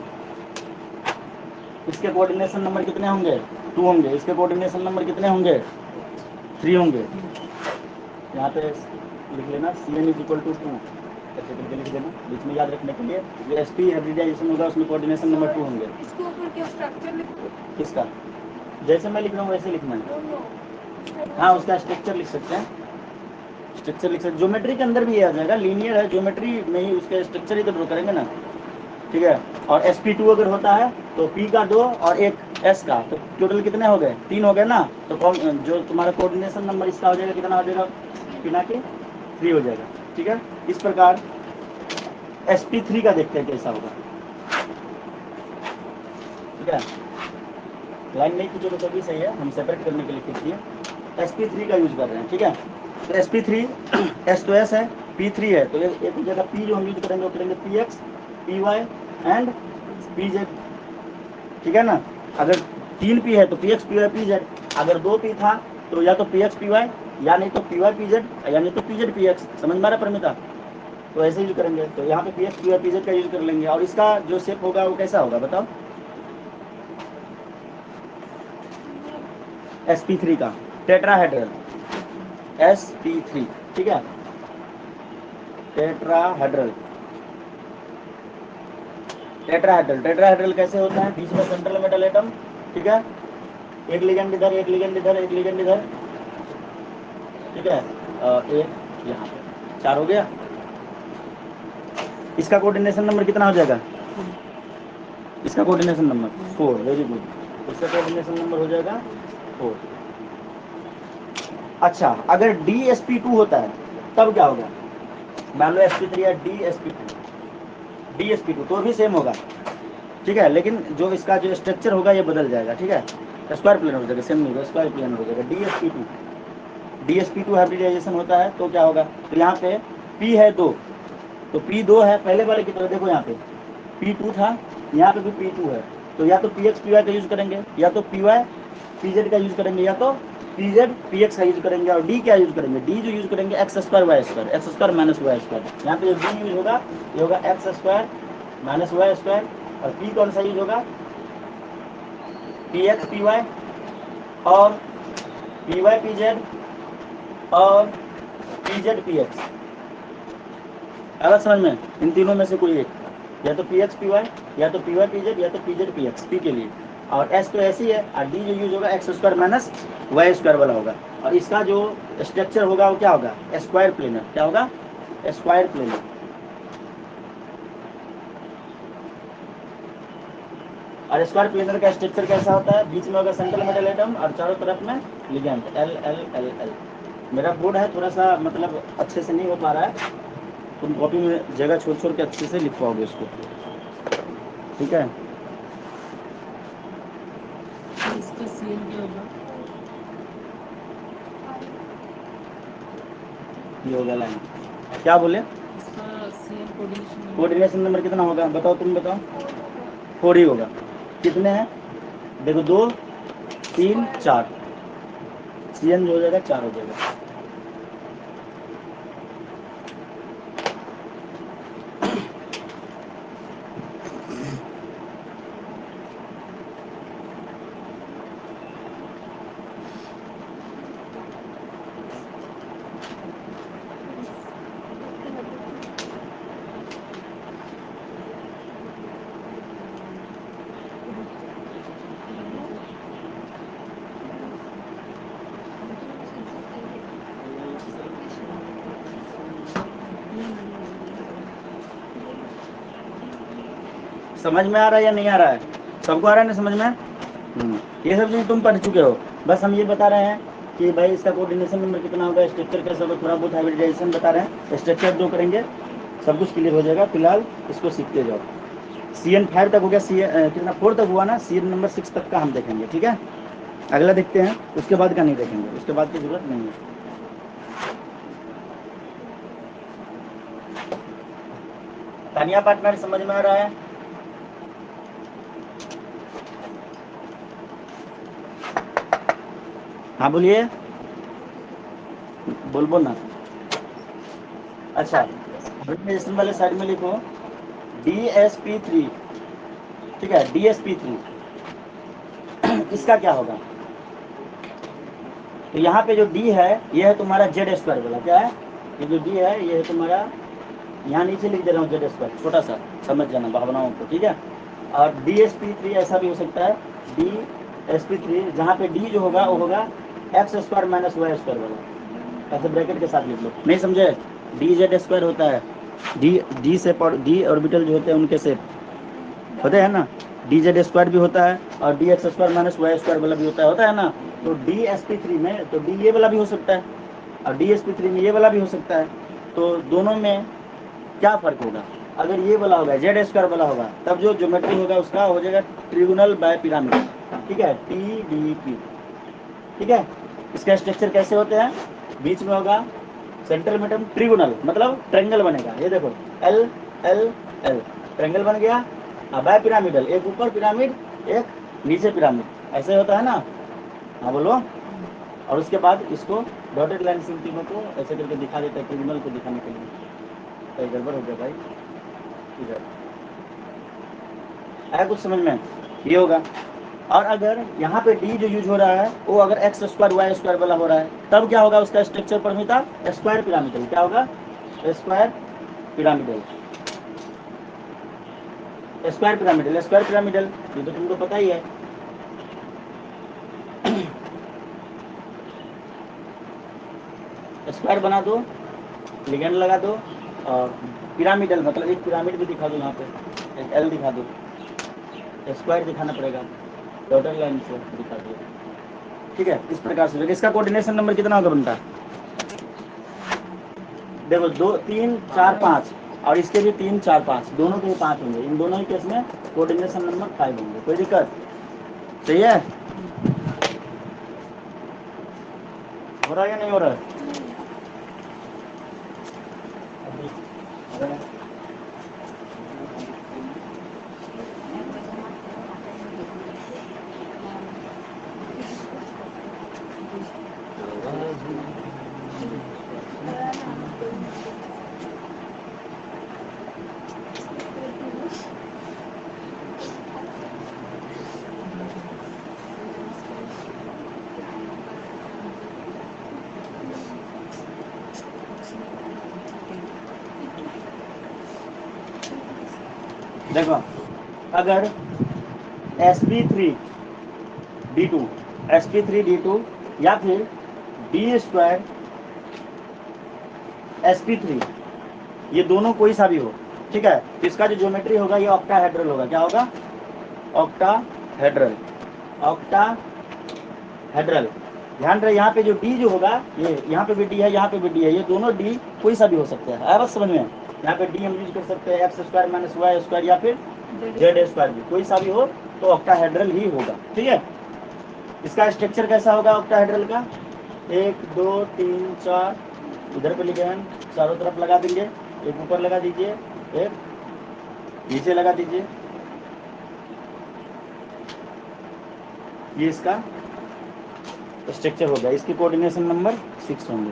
इसके कोऑर्डिनेशन नंबर कितने होंगे? 2 होंगे। इसके कोऑर्डिनेशन नंबर कितने होंगे? 3 होंगे। यहाँ पे लिख लेना Cn इज इक्वल टू 2 ऐसे करके लिख देना बीच में याद रखने के लिए। जो sp हाइब्रिडाइजेशन होगा उसमें कोऑर्डिनेशन नंबर 2 होंगे। इसके ऊपर क्या स्ट्रक्चर लिखूं? किसका? जैसे मैं लिख रहा हूँ वैसे लिखना है। दोनों। हाँ उसका स्ट्रक्चर लिख सकते हैं, स्ट्रक्चर लिख सकते। ज्योमेट्री के अंदर भी ये आ जाएगा, लीनियर है ज्योमेट्री में ही उसके स्ट्रक्चर ही तो ड्रॉ करेंगे ना, ठीक है। और sp2 अगर होता है तो p का 2 और एक s का, तो टोटल कितने हो गए? 3 हो गए ना। तो जो तुम्हारा कोऑर्डिनेशन नंबर इसका हो जाएगा कितना हो जाएगा? बिना के 3 हो जाएगा, ठीक है। इस प्रकार sp3 का देखते हैं कैसा होगा, ठीक है। लाइन नहीं खींचोगे तो भी सही है, हम सेपरेट करने के लिए खींचिए। sp3 का यूज कर रहे हैं, ठीक है। तो sp3 s तो s है, p3 है, तो एक जगह p जो हम यूज करेंगे वो करेंगे px py एंड pz, ठीक है ना। अगर 3 p है तो px py pz, अगर 2 p था तो या तो px py या नहीं तो py pz या नहीं तो pz px। समझ में आ रहा परिमिता? तो ऐसे यूज करेंगे। तो यहाँ पे px py pz का यूज कर लेंगे। और इसका जो शेप होगा वो कैसा होगा बताओ? sp3 का टेट्राहेड्रल sp3, ठीक है, टेट्राहेड्रल। टेट्राहेड्रल कैसे होता है? बीच में सेंट्रल मेटल एटम, ठीक है, एक लिगेंड इधर एक लिगेंड इधर एक लिगेंड इधर, ठीक है, एक यहाँ पे 4 हो गया। इसका कोऑर्डिनेशन नंबर कितना हो जाएगा? इसका कोऑर्डिनेशन नंबर 4, वेरी गुड। इसका कोऑर्डिनेशन नंबर हो जाएगा 4। अच्छा अगर DsP2 होता है तब क्या होगा? मान लो sp3 या DsP2 तो भी सेम होगा, ठीक है, लेकिन जो इसका जो स्ट्रक्चर होगा ये बदल जाएगा, ठीक है। स्क्वायर प्लेन हो जाएगा, सेम नहीं होगा, स्क्वायर प्लेन हो जाएगा। DsP2 हाइब्रिडाइजेशन होता है तो क्या होगा? तो यहाँ पे P है 2, तो P2 है पहले वाले की तरह। देखो यहाँ पे P2 था, यहाँ पे भी P2 है, तो या तो PX PY का यूज करेंगे या तो PY PZ का यूज करेंगे या तो PZ PX का यूज करेंगे। और D क्या यूज करेंगे? D जो यूज करेंगे x square y square, x square minus y square. यहाँ पे जो D यूज होगा ये होगा x square minus y square. और P कौन सा यूज होगा? PX PY और PY PZ और PZ PX। अगर समझ में इन तीनों में से कोई एक, या तो PX PY या तो PY PZ या तो PZ PX, P के लिए। और S तो ऐसी है, और D जो यूज होगा x square minus y square वाला होगा। और इसका जो स्ट्रक्चर होगा वो क्या होगा? Square planar. क्या होगा? Square planar. और स्क्वायर प्लेनर का स्ट्रक्चर कैसा होता है? बीच में होगा सेंट्रल मेटल एटम और चारों तरफ में ligand L L L L। मेरा बोर्ड है थोड़ा सा मतलब अच्छे से नहीं हो पा रहा है, तुम कॉपी में जगह छोड़ छोड़ के अच्छे से लिख पाओगे इसको, ठीक है। इसका CN क्या होगा? ये होगा लाइन। क्या बोले? इसका CN coordination number coordination number कितना होगा बताओ, तुम बताओ। 4 ही होगा। कितने हैं? देखो 2 3 4, CN जो हो जाएगा 4 हो जाएगा। समझ में आ रहा है या नहीं आ रहा है? सबको आ रहा है ना समझ में? ये सब चीज़ तुम पढ़ चुके हो, बस हम ये बता रहे हैं कि भाई इसका कोऑर्डिनेशन नंबर कितना होगा, स्ट्रक्चर कैसा होगा, थोड़ा बहुत हाइब्रिडाइजेशन बता रहे हैं। स्ट्रक्चर जो करेंगे सब कुछ क्लियर हो जाएगा, फिलहाल इसको सीखते जाओ। CN 5 तक हो गया, कितना 4 तक हुआ ना, CN नंबर 6 तक का हम देखेंगे, ठीक है। अगला देखते हैं, उसके बाद का नहीं देखेंगे, उसके बाद की जरूरत नहीं है। तानिया पार्टनर समझ में आ रहा है? हाँ बोलिए, बोल ना। अच्छा हाइब्रिडाइजेशन वाले साइड में लिखो DsP3, ठीक है, DsP3 इसका क्या होगा? तो यहाँ पे जो डी है ये है तुम्हारा जेड स्क्वायर वाला, क्या है ये जो डी है ये है तुम्हारा, यहाँ नीचे लिख दे रहा हूँ जेड स्क्वायर, छोटा सा समझ जाना भावनाओं को, ठीक है। और DSP3 ऐसा भी हो सकता है, DSP3 जहाँ पे डी जो होगा वो होगा X square minus Y square वाला, ऐसे ब्रैकेट के साथ लिख लो, नहीं समझे। डी जेड स्क्वायर होता है, डी से डी ऑर्बिटल जो होते हैं उनके से होते हैं ना, डी जेड स्क्वायर भी होता है और D X square minus Y square वाला भी होता है ना। तो DSP3 में तो डी ये वाला भी हो सकता है और DSP3 में ये वाला भी हो सकता है। तो दोनों में क्या फर्क होगा, अगर ये वाला होगा जेड स्क्वायर वाला होगा तब जो ज्योमेट्री होगा उसका हो जाएगा ट्रिगोनल बाय पिरामिड, ठीक है, TDP, ठीक है। इसका स्ट्रक्चर कैसे होते हैं, बीच में होगा सेंटर में ट्रिगोनल मतलब ट्रायंगल बनेगा, ये देखो L L L ट्रायंगल बन गया। बाय पिरामिडल, एक ऊपर पिरामिड एक नीचे पिरामिड, ऐसे होता है ना, हाँ बोलो। और उसके बाद इसको डॉटेड लाइन से तीनों को ऐसे करके दिखा देता है ट्रिगोनल को दिखाने के लिए। तो गड़बड़ हो गया भाई, इधर आया कुछ समझ में, ये होगा। और अगर यहाँ पे डी जो यूज हो रहा है वो अगर एक्स स्क्वायर वाई स्क्वायर वाला हो रहा है तब क्या होगा, उसका स्ट्रक्चर परमिता स्क्वायर पिरामिडल, क्या होगा square pyramidal, square pyramidal, square pyramidal, ये तो तुमको पता ही है। स्क्वायर बना दो, लिगेंड लगा दो और पिरामिडल मतलब एक पिरामिड भी दिखा दो, यहाँ पे एक एल दिखा दो, स्क्वायर दिखाना पड़ेगा, डॉटेड लाइन से दिखा दो, ठीक है। इस प्रकार से इसका कोऑर्डिनेशन नंबर कितना होगा बनता है, देखो 2 3 4 5 और इसके भी 3 4 5 दोनों के 5 होंगे, इन दोनों ही केस में कोऑर्डिनेशन नंबर 5 होंगे, कोई दिक्कत सही है, हो रहा है या नहीं हो रहा है। देखो अगर sp3d2 sp3d2 या फिर d स्क्वायर sp3 ये दोनों कोई सा भी हो, ठीक है, तो इसका जो ज्योमेट्री होगा ये ऑक्टाहेड्रल होगा, क्या होगा ऑक्टाहेड्रल, ऑक्टाहेड्रल। ध्यान रहे यहाँ पे जो डी जो होगा ये यहाँ पे भी डी है, यहाँ पे भी डी है, ये दोनों डी कोई सा भी हो सकता है, बस समझ में। यहाँ पे डी हम यूज कर सकते हैं X square minus Y square या फिर जेड स्क्वायर भी, कोई सा भी हो तो ऑक्टाहेड्रल ही होगा, ठीक है। इसका स्ट्रक्चर कैसा होगा ऑक्टाहेड्रल का, 1 2 3 4 इधर पे लिखे हैं, चारों तरफ लगा देंगे, एक ऊपर लगा दीजिए, एक नीचे लगा दीजिए, ये इसका स्ट्रक्चर हो गया। इसकी कोऑर्डिनेशन नंबर 6 होंगे।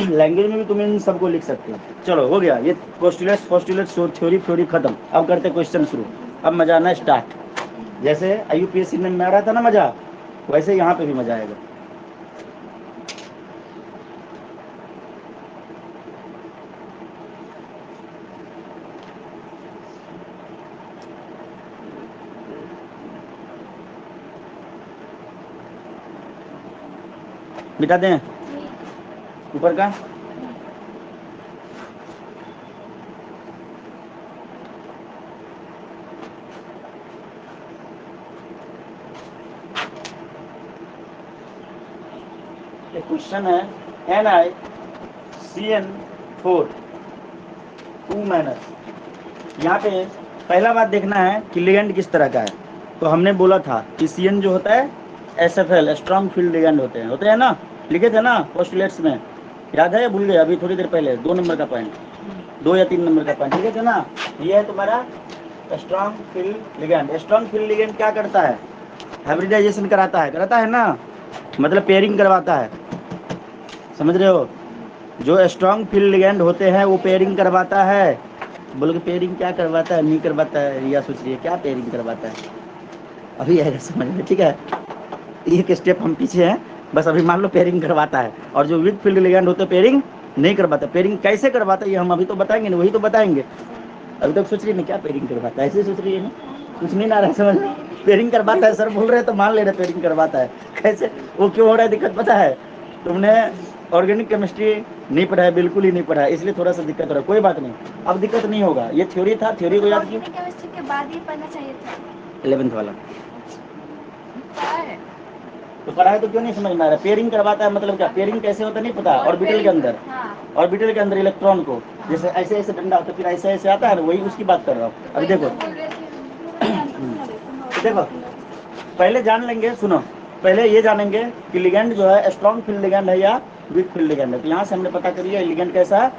लैंग्वेज में भी तुम इन सबको लिख सकते हो। चलो हो गया, ये पोस्टुलेट्स थ्योरी खत्म। अब करते क्वेश्चन शुरू। अब मजा आना स्टार्ट। जैसे IUPAC में आ रहा था ना मजा, वैसे यहाँ पे भी मजा आएगा। मिटा दें ऊपर का, एक क्वेश्चन है NiCN4 2-। यहाँ पे पहला बात देखना है कि लिगेंड किस तरह का है। तो हमने बोला था कि CN जो होता है SFL स्ट्रॉन्ग फील्ड लिगेंड होते हैं ना, लिखे थे ना पोस्टुलेट्स में, याद है या भूल गए अभी थोड़ी देर पहले, 2 नंबर का पॉइंट, 2 या 3 नंबर का पॉइंट लिखे थे ना। ये है तुम्हारा strong field ligand. Strong field ligand क्या करता है, हाइब्रिडाइजेशन कराता है ना, मतलब पेयरिंग करवाता है, समझ रहे हो। जो स्ट्रॉन्ग फील्ड लिगेंड होते हैं वो पेयरिंग करवाता है, बोलोगे पेयरिंग क्या करवाता है, नहीं करवाता है, रिया सोच रही है क्या पेयरिंग करवाता है, अभी आएगा समझ में, ठीक है। एक स्टेप हम पीछे हैं, बस अभी मान लो पेयरिंग करवाता है, और जो वीक फील्ड लिगेंड होते हैं पेयरिंग नहीं करवाता। पेयरिंग कैसे करवाता है ये हम अभी तो बताएंगे ना, वही तो बताएंगे। अभी तक सोच रही है ना क्या पेयरिंग करवाता है, ऐसे सोच रही है ना, कुछ नहीं ना रहा है समझ में। पेयरिंग करवाता है सर बोल रहे हैं तो मान ले रहे पेयरिंग करवाता है, कैसे वो क्यों हो रहा है दिक्कत पता है, तुमने ऑर्गेनिक केमिस्ट्री नहीं पढ़ा है, बिल्कुल ही नहीं पढ़ा है, इसलिए थोड़ा सा दिक्कत हो रहा है। कोई बात नहीं, अब दिक्कत नहीं होगा, ये थ्योरी था, थ्योरी को याद किया। ऑर्गेनिक केमिस्ट्री के बाद ही पढ़ना चाहिए था। 11th वाला पढ़ा है। तो पढ़ा है तो क्यों नहीं समझ में आ रहा। पेयरिंग करवाता है मतलब क्या, पेयरिंग कैसे होता है नहीं पता, ऑर्बिटल के अंदर, हाँ। ऑर्बिटल के अंदर इलेक्ट्रॉन को जैसे ऐसे ऐसे डंडा होता है, फिर ऐसे ऐसे आता है ना, वही उसकी बात कर रहा हूँ। अभी देखो देखो पहले जान लेंगे, सुनो पहले ये जानेंगे कि लिगेंड जो है स्ट्रॉन्ग फील्ड लिगेंड है या वीक फील्ड लिगेंड है। तो यहाँ से हमने पता करिए लिगेंड कैसा है,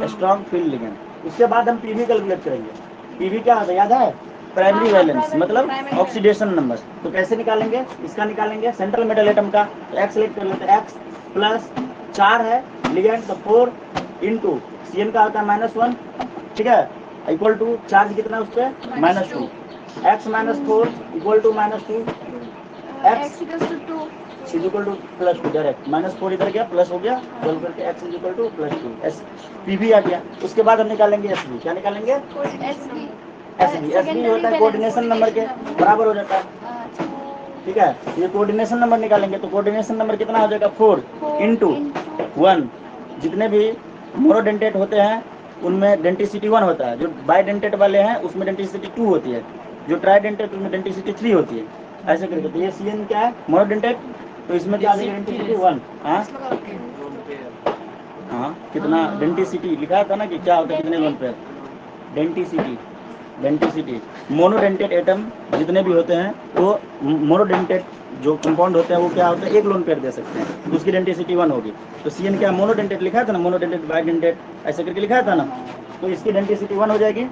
स्ट्रॉन्ग फील्ड लिगेंड। उसके बाद हम पीवी कैलकुलेट करेंगे। पीवी क्या होता है याद है, प्राइमरी वैलेंस मतलब ऑक्सीडेशन नंबर। तो कैसे निकालेंगे, इसका निकालेंगे सेंट्रल मेटल एटम का। तो एक्स लेट कर लेते हैं, एक्स प्लस 4 है लिगेंड तो 4 इंटू सी का होता है -1, ठीक है, इक्वल टू चार्ज कितना उस पर -2, x -4 equal to -2, x is equal to +2 direct, -4 इधर गया प्लस हो गया, बोल करके x is equal to +2, S P भी आ गया। उसके बाद हम निकालेंगे एस बी। क्या निकालेंगे, एस बी होता है कोऑर्डिनेशन नंबर के बराबर हो जाता है, ठीक है। ये कोऑर्डिनेशन नंबर निकालेंगे तो कोऑर्डिनेशन नंबर कितना हो जाएगा 4 इंटू 1। जितने भी मोनोडेंटेट होते हैं उनमें डेंटिसिटी 1 होता है, जो बाइडेंटेट वाले हैं उसमें डेंटिसिटी 2 होती है, जो ट्राइडेंटेट उसमें डेंटिसिटी 3 होती है, ऐसे करके। तो ये सीएन क्या है, मोनोडेंटेट, तो इसमें क्या आ जाएगा डेंटिसिटी 1। हाँ कितना डेंटिसिटी लिखा था ना कि क्या होता है, कितने lone pair denticity, denticity monodentate atom जितने भी होते हैं वो मोनोडेंटेट जो कंपाउंड होते हैं वो क्या होता है, एक लोन पेयर दे सकते हैं, तो उसकी डेंटिसिटी 1 होगी। तो सीएन क्या मोनोडेंटेट लिखा था ना, मोनोडेंटेट बाइडेंटेट ऐसे करके लिखा था ना, तो इसकी डेंटिसिटी 1 हो जाएगी।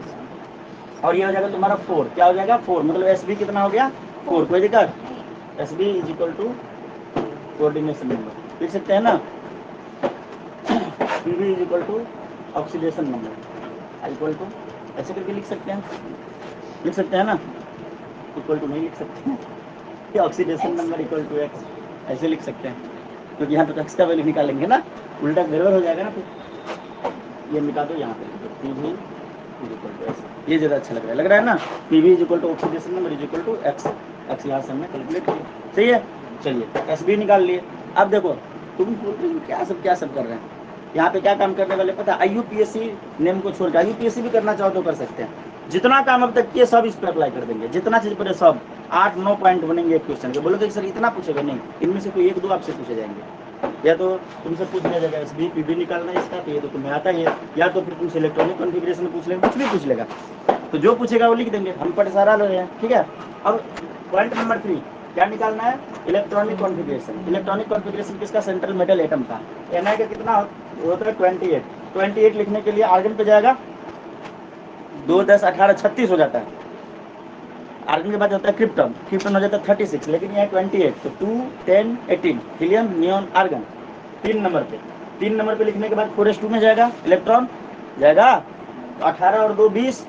और ये हो जाएगा तुम्हारा 4, क्या हो जाएगा 4, मतलब एस बी कितना हो गया 4, कोई दिक्कत, S B is equal to coordination number लिख सकते हैं ना, P B is equal to oxidation number equal to, ऐसे करके लिख सकते हैं, लिख सकते हैं ना, इक्वल टू नहीं लिख सकते हैं कि oxidation number equal to X, ऐसे लिख सकते हैं, क्योंकि यहाँ पे एक्स का वैल्यू निकालेंगे ना, उल्टा गड़बड़ हो जाएगा ना, फिर ये मिटा दो यहाँ पे, P B is equal to x, ये ज़्यादा अच्छा लग रहा है ना, P B is equal to oxidation number is equal to X, X यहाँ से हमने कैलकुलेट किया, सही है। चलिए एस बी निकाल लिए। अब देखो तुम बोल रहे हो क्या सब कर रहे हैं, यहाँ पे क्या काम करने वाले पता है, IUPAC नेम को छोड़ के IUPAC भी करना चाहो तो कर सकते हैं। जितना काम अब तक किए सब इस पर अप्लाई कर देंगे, जितना चीज पड़े सब, 8-9 पॉइंट बनेंगे एक क्वेश्चन के। बोलोगे सर इतना पूछेगा, नहीं, इनमें से कोई 1-2 आपसे पूछे जाएंगे, या तो तुमसे पूछ लिया जाएगा एस बी पी बी निकालना है इसका, तो ये तो तुम्हें आता ही है, या तो फिर तुमसे इलेक्ट्रॉनिक कॉन्फ़िगरेशन पूछ लेंगे, कुछ भी पूछ लेगा, तो जो पूछेगा वो लिख देंगे, हम पढ़ सारा ले रहे हैं, ठीक है। अब पॉइंट नंबर 3 क्या निकालना है, इलेक्ट्रॉनिक कॉन्फ़िगरेशन। इलेक्ट्रॉनिक कॉन्फ़िगरेशन किसका, सेंट्रल मेटल एटम का। Na का कितना होता है 28, 28 लिखने के लिए आर्गन पे जाएगा, 2, 10, 18, 36 हो जाता है। आर्गन के बाद होता है क्रिप्टन, क्रिप्टन हो जाता है 36, लेकिन यहाँ 28, तो 2, 10, 18 हीलियम नियॉन आर्गन 3 नंबर पे। 3 नंबर पे लिखने के बाद 4s2 में जाएगा इलेक्ट्रॉन, जाएगा तो 18 और 2 20,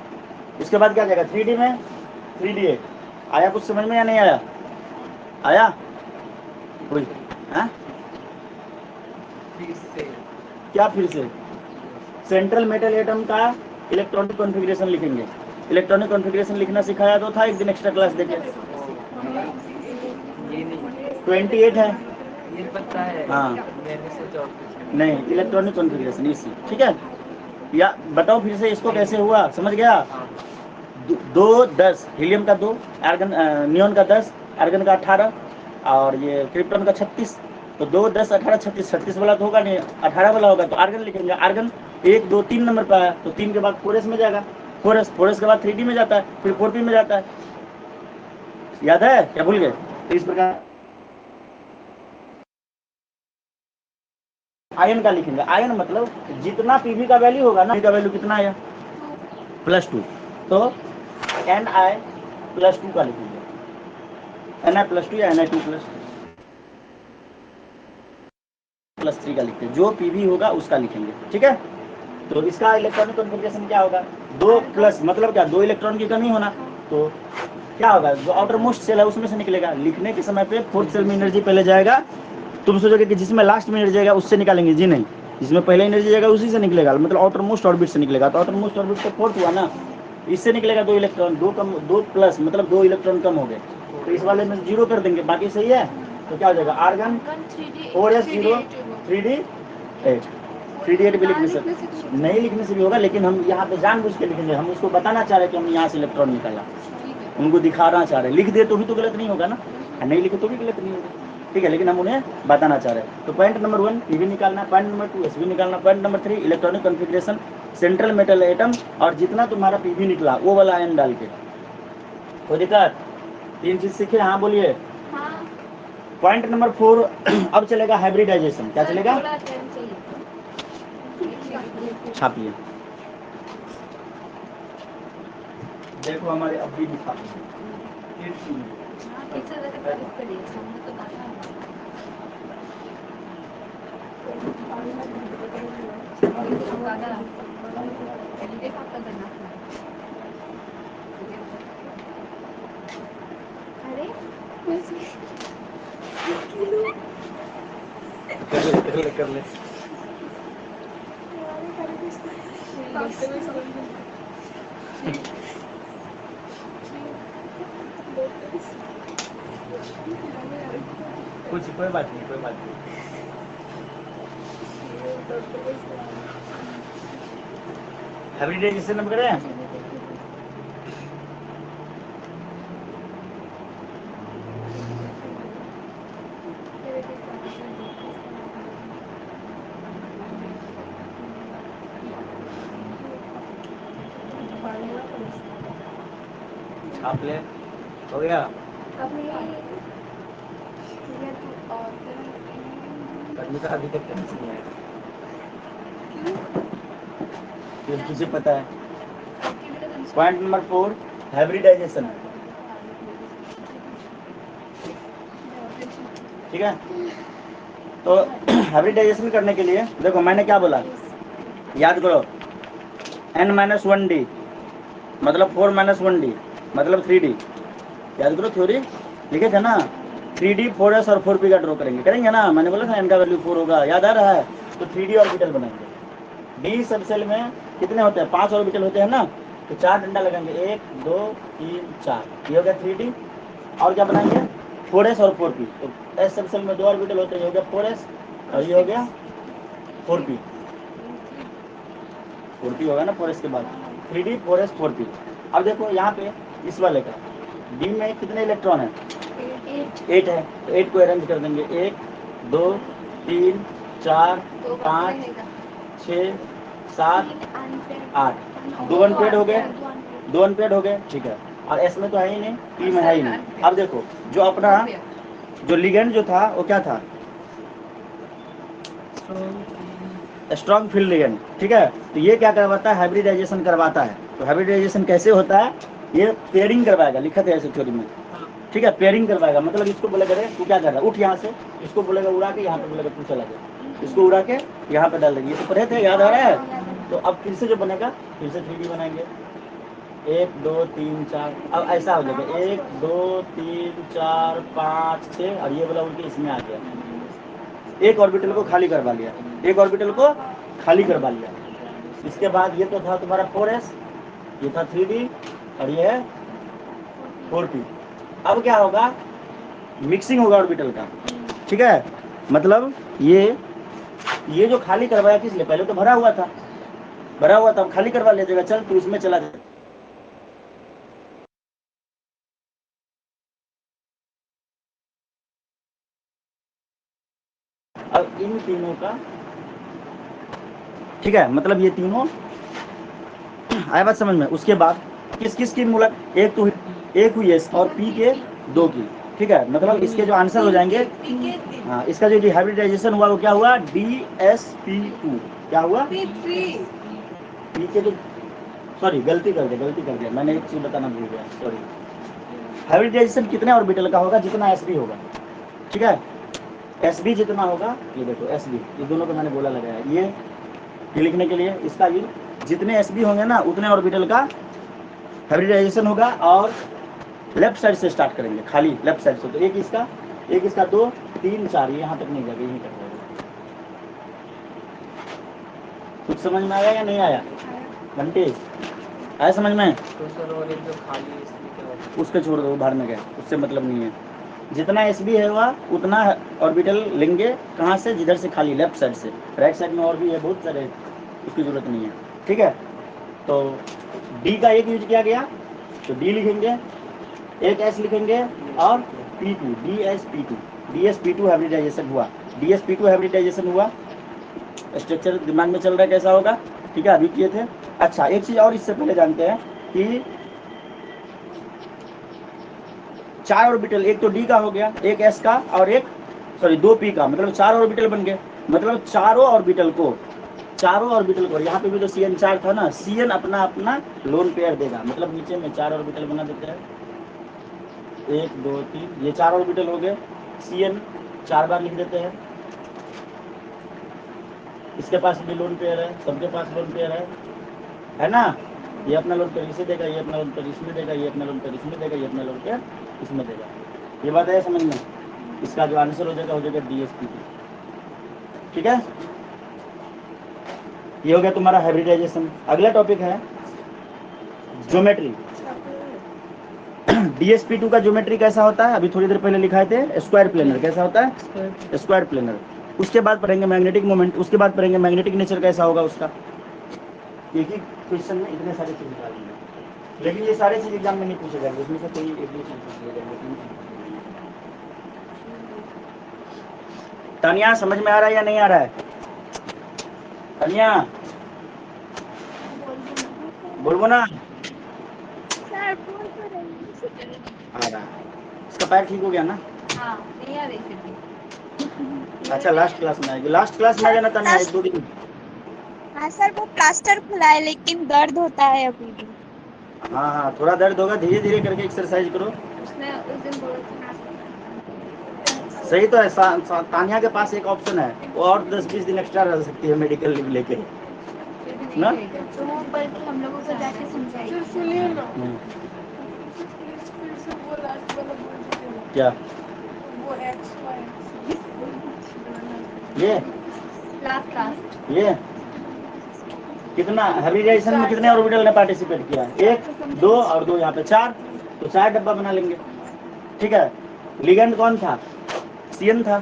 इसके बाद क्या जाएगा 3D में 3D8। आया कुछ समझ में या नहीं आया, आया कोई, हाँ क्या फिर से, सेंट्रल मेटल एटम का इलेक्ट्रॉनिक कॉन्फ़िगरेशन लिखेंगे। इलेक्ट्रॉनिक कॉन्फ़िगरेशन लिखना सिखाया तो था एक दिन एक्स्ट्रा क्लास देके, 28 है ये पता है, हाँ, मैंने सोचा और कुछ नहीं इलेक्ट्रॉनिक कॉन्फ़िगरेशन इसी, ठीक है। या बताओ फिर से इसको कैसे हुआ, समझ गया। 2, 10 हीलियम का 2, आर्गन नियॉन का 10, आर्गन का 18 और ये क्रिप्टन का 36, तो 2, 10, 18, 36, 36 वाला तो होगा नहीं, 18 वाला होगा, तो आर्गन लिखेंगे। आर्गन 1, 2, 3 नंबर पर आया, तो 3 के बाद 4s में जाएगा, 4s के बाद 3D में जाता है, फिर 4p में जाता है, याद है क्या भूल गए। तो इस प्रकार आयन का लिखेंगे। आयन मतलब जितना पीवी का वैल्यू होगा ना, का वैल्यू कितना आया +2, तो Ni+2 का लिखेंगे, Ni+2 या Ni2+3 का लिखते हैं, जो पीवी होगा उसका लिखेंगे, ठीक है। तो इसका इलेक्ट्रॉनिक कॉन्फ़िगरेशन क्या होगा, 2 प्लस, मतलब क्या 2 इलेक्ट्रॉन की कमी होना, तो क्या होगा, जो आउटर मोस्ट सेल है उसमें से निकलेगा। लिखने के समय पे फोर्थ सेल में एनर्जी पहले जाएगा, तुम सोचोगे कि जिसमें लास्ट में एनर्जी जाएगा उससे निकालेंगे, जी नहीं, जिसमें पहले एनर्जी जाएगा उसी से निकलेगा, मतलब आउटर मोस्ट ऑर्बिट से निकलेगा। तो आउटर मोस्ट ऑर्बिट तो फोर्थ हुआ ना, इससे निकलेगा 2 इलेक्ट्रॉन, 2 कम, 2 प्लस, मतलब 2 इलेक्ट्रॉन कम हो गए, तो इस वाले में 0 कर देंगे, बाकी सही है। तो क्या हो जाएगा, आर्गन 4s0 3d 8, 3d8 भी लिखने से नहीं, लिखने से भी होगा, लेकिन हम यहाँ पे जानबूझ के लिखेंगे, हम उसको बताना चाह रहे हैं कि हम यहाँ से इलेक्ट्रॉन निकाला, उनको दिखाना चाह रहे हैं। लिख दे तो भी तो गलत नहीं होगा ना, नहीं लिखे तो भी गलत नहीं होगा, ठीक है, लेकिन हम उन्हें बताना चाह रहे हैं। तो पॉइंट नंबर 1 पीवी निकालना, पॉइंट नंबर 2 एसवी निकालना, point number 3 electronic configuration central metal atom, और जितना तुम्हारा पीवी निकला वो वाला आयन डाल के। कोई दिक्कत, 3 चीज सीखे, हाँ बोलिए। पॉइंट नंबर 4 अब चलेगा हाइब्रिडाइजेशन। क्या चलेगा, छापिए, देखो हमारे अब भी लिखा कर ले। कुछ कोई बात नहीं, कोई बात नहीं। हाइब्रिडाइजेशन अब करें, छाप ले, हो गया। करने का अभी तक टेंशन नहीं आया, क्योंकि तुझे पता है। पॉइंट नंबर 4 हाइब्रिडाइजेशन, ठीक है। तो हाइब्रिडाइजेशन करने के लिए देखो मैंने क्या बोला, याद करो, n-1d मतलब 4-1d मतलब 3d, याद करो, थ्योरी लिखे थे ना, 3d 4s और 4p का ड्रॉ करेंगे ना, मैंने बोला था n का वैल्यू 4 होगा, याद आ रहा है। तो 3d ऑर्बिटल बनाएंगे। डी सब सेल में कितने होते हैं, 5 ऑर्बिटल होते हैं ना, तो 4 डंडा लगाएंगे, 1 2 3 4, ये हो गया 3d। और क्या बनाएंगे, 4s और 4p, तो एस सब सेल में 2 ऑर्बिटल होते हैं, ये हो गया 4s और ये हो गया 4p, 4p होगा ना 4s के बाद, 3d 4s 4p। अब देखो यहाँ पे इस वाले का डी में कितने इलेक्ट्रॉन है, 8 है, तो 8 को अरेंज कर देंगे, 1 2 3 4 5 6 7 8, 2 अनपेड हो गए, 2 अनपेड हो गए, ठीक है। और एस में तो है ही नहीं, पी में है ही नहीं। अब देखो जो अपना जो लिगेंड जो था वो क्या था, स्ट्रॉन्ग फील्ड लिगेंड, ठीक है। तो ये क्या करवाता है, हाइब्रिडाइजेशन करवाता है। तो हाइब्रिडाइजेशन कैसे होता है, ये पेयरिंग करवाएगा, लिखा था ऐसे थ्योरी में, ठीक है, पेयरिंग करवाएगा, मतलब इसको बोलेगा रे तू क्या कर रहा है, उठ यहाँ से, इसको बोलेगा उड़ा के यहाँ पे बोलेगा तू चला जा, इसको उड़ा के यहाँ पे डाल देंगे, ये तो पढ़े थे, याद आ रहा है। तो अब फिर से जो बनेगा, फिर से 3D बनाएंगे, 1 2 3 4, अब ऐसा हो जाएगा 1 2 3 4 5 6, और ये वाला उनके इसमें आ गया, एक ऑर्बिटल को खाली करवा लिया, एक ऑर्बिटल को खाली करवा लिया। इसके बाद ये तो था तुम्हारा 4s, ये था 3d और ये है 4p। अब क्या होगा, मिक्सिंग होगा ऑर्बिटल का, ठीक है, मतलब ये जो खाली करवाया किस लिए, पहले तो भरा हुआ था, अब खाली करवा ले जाएगा, चल तू इसमें चला जा। अब इन तीनों का, ठीक है, मतलब ये तीनों आया बात समझ में। उसके बाद किस किस की मुलाकात, एक हुई एस और पी के 2 की, ठीक है, मतलब इसके जो आंसर हो जाएंगे, हाँ, इसका जो हाइब्रिडाइजेशन हुआ वो क्या हुआ, DsP2, क्या हुआ, पी के, तो सॉरी गलती कर दिया, मैंने एक चीज बताना भूल गया, सॉरी। हाइब्रिडाइजेशन कितने ऑर्बिटल का होगा, जितना Sb होगा, ठीक है, Sb जितना होगा, ये देखो Sb, ये दोनों को मैंने बोला लगाया, ये ये लिखने के लिए इसका यूज, जितने sb होंगे ना उतने ऑर्बिटल का हाइब्रिडाइजेशन होगा, और लेफ्ट साइड से स्टार्ट करेंगे, खाली लेफ्ट साइड से। तो एक इसका 2 3 4 यहाँ तक नहीं जाएगा, यहीं तक जाएगा। कुछ समझ में आया या नहीं आया घंटे? आया समझ में? तो सर और एक जो खाली है इसमें क्या होता है? उसको छोड़ दो, बाहर में गया, उससे मतलब नहीं है। जितना एसबी है वह उतना ऑर्बिटल लेंगे, कहाँ से? जिधर से खाली, लेफ्ट साइड से। राइट साइड में और भी है बहुत सारे, उसकी जरूरत नहीं है, ठीक है। तो डी का एक यूज किया गया, तो डी लिखेंगे, एक एस लिखेंगे, और P2 DsP2 हाइब्रिडाइजेशन हुआ। DsP2 हाइब्रिडाइजेशन हुआ, स्ट्रक्चर दिमाग में चल रहा है कैसा होगा, ठीक है, अभी किए थे। अच्छा, एक चीज और इससे पहले जानते हैं कि 4 ऑर्बिटल, एक तो डी का हो गया, एक एस का, और एक 2 पी का, मतलब 4 ऑर्बिटल बन गए। मतलब चारों ऑर्बिटल को यहाँ पे भी तो CN 4 था ना, CN अपना अपना लोन पेयर देगा। मतलब नीचे में 4 ऑर्बिटल बना देते हैं, 1 2 3, ये 4 ऑर्बिटल हो गए। CN 4 बार लिख देते हैं। इसके पास भी लोन पेयर है, सबके पास लोन पेयर है ना। ये अपना लोन पेयर इसे देगा, ये अपना लोन पेयर इसमें देगा, ये अपना लोन पेयर इसमें देगा, ये अपना लोन पेयर इसमें देगा। ये बात है समझ में? इसका जो आंसर हो जाएगा DsP2, ठीक है। ये हो गया तुम्हारा हाइब्रिडाइजेशन। अगला टॉपिक है ज्योमेट्री। DsP2 का ज्योमेट्री कैसा होता है? अभी थोड़ी देर पहले लिखाए थे, स्क्वायर प्लेनर। कैसा होता है? Square planar. उसके बाद पढ़ेंगे मैग्नेटिक मोमेंट, उसके बाद पढ़ेंगे मैग्नेटिक नेचर कैसा होगा उसका। एक ही क्वेश्चन में इतने सारे चीज निकालेंगे, लेकिन ये सारे चीज एग्जाम में नहीं पूछे जाएंगे, इसमें से कोई एक भी चीज पूछ लिया जाएगा, 3 चीज पूछ लिया जाएगा। तानिया समझ में आ रहा है या नहीं आ रहा है? तानिया बोलबो ना। आ रहा है। इसका पैर ठीक हो गया ना? हाँ, नहीं आ रही थी। अच्छा, लास्ट क्लास में आएगी। लास्ट क्लास में आ जाना तानिया, 1 2 दिन। हाँ सर, वो प्लास्टर खुला है लेकिन दर्द होता है अभी भी। हाँ, थोड़ा दर्द होगा, धीरे धीरे करके एक्सरसाइज करो। उसने उस दिन बोला था। सही तो है। तानिया के पास एक ऑप्शन है, वो और 10-20 दिन एक्स्ट्रा रह सकती है मेडिकल लीव लेके ना। तो वो बल्कि हम लोगों को जाके समझाएगी। सुनिए ना, हम्म, फिर से वो लास्ट वाला बोल दीजिए ना, क्या वो एक्स वाई ये लास्ट ये कितना हाइब्रिडाइजेशन में कितने ऑर्बिटल ने पार्टिसिपेट किया? 1 2 और 2 यहाँ पे 4, तो 4 डब्बा बना लेंगे, ठीक है। लिगेंड कौन था? CN था,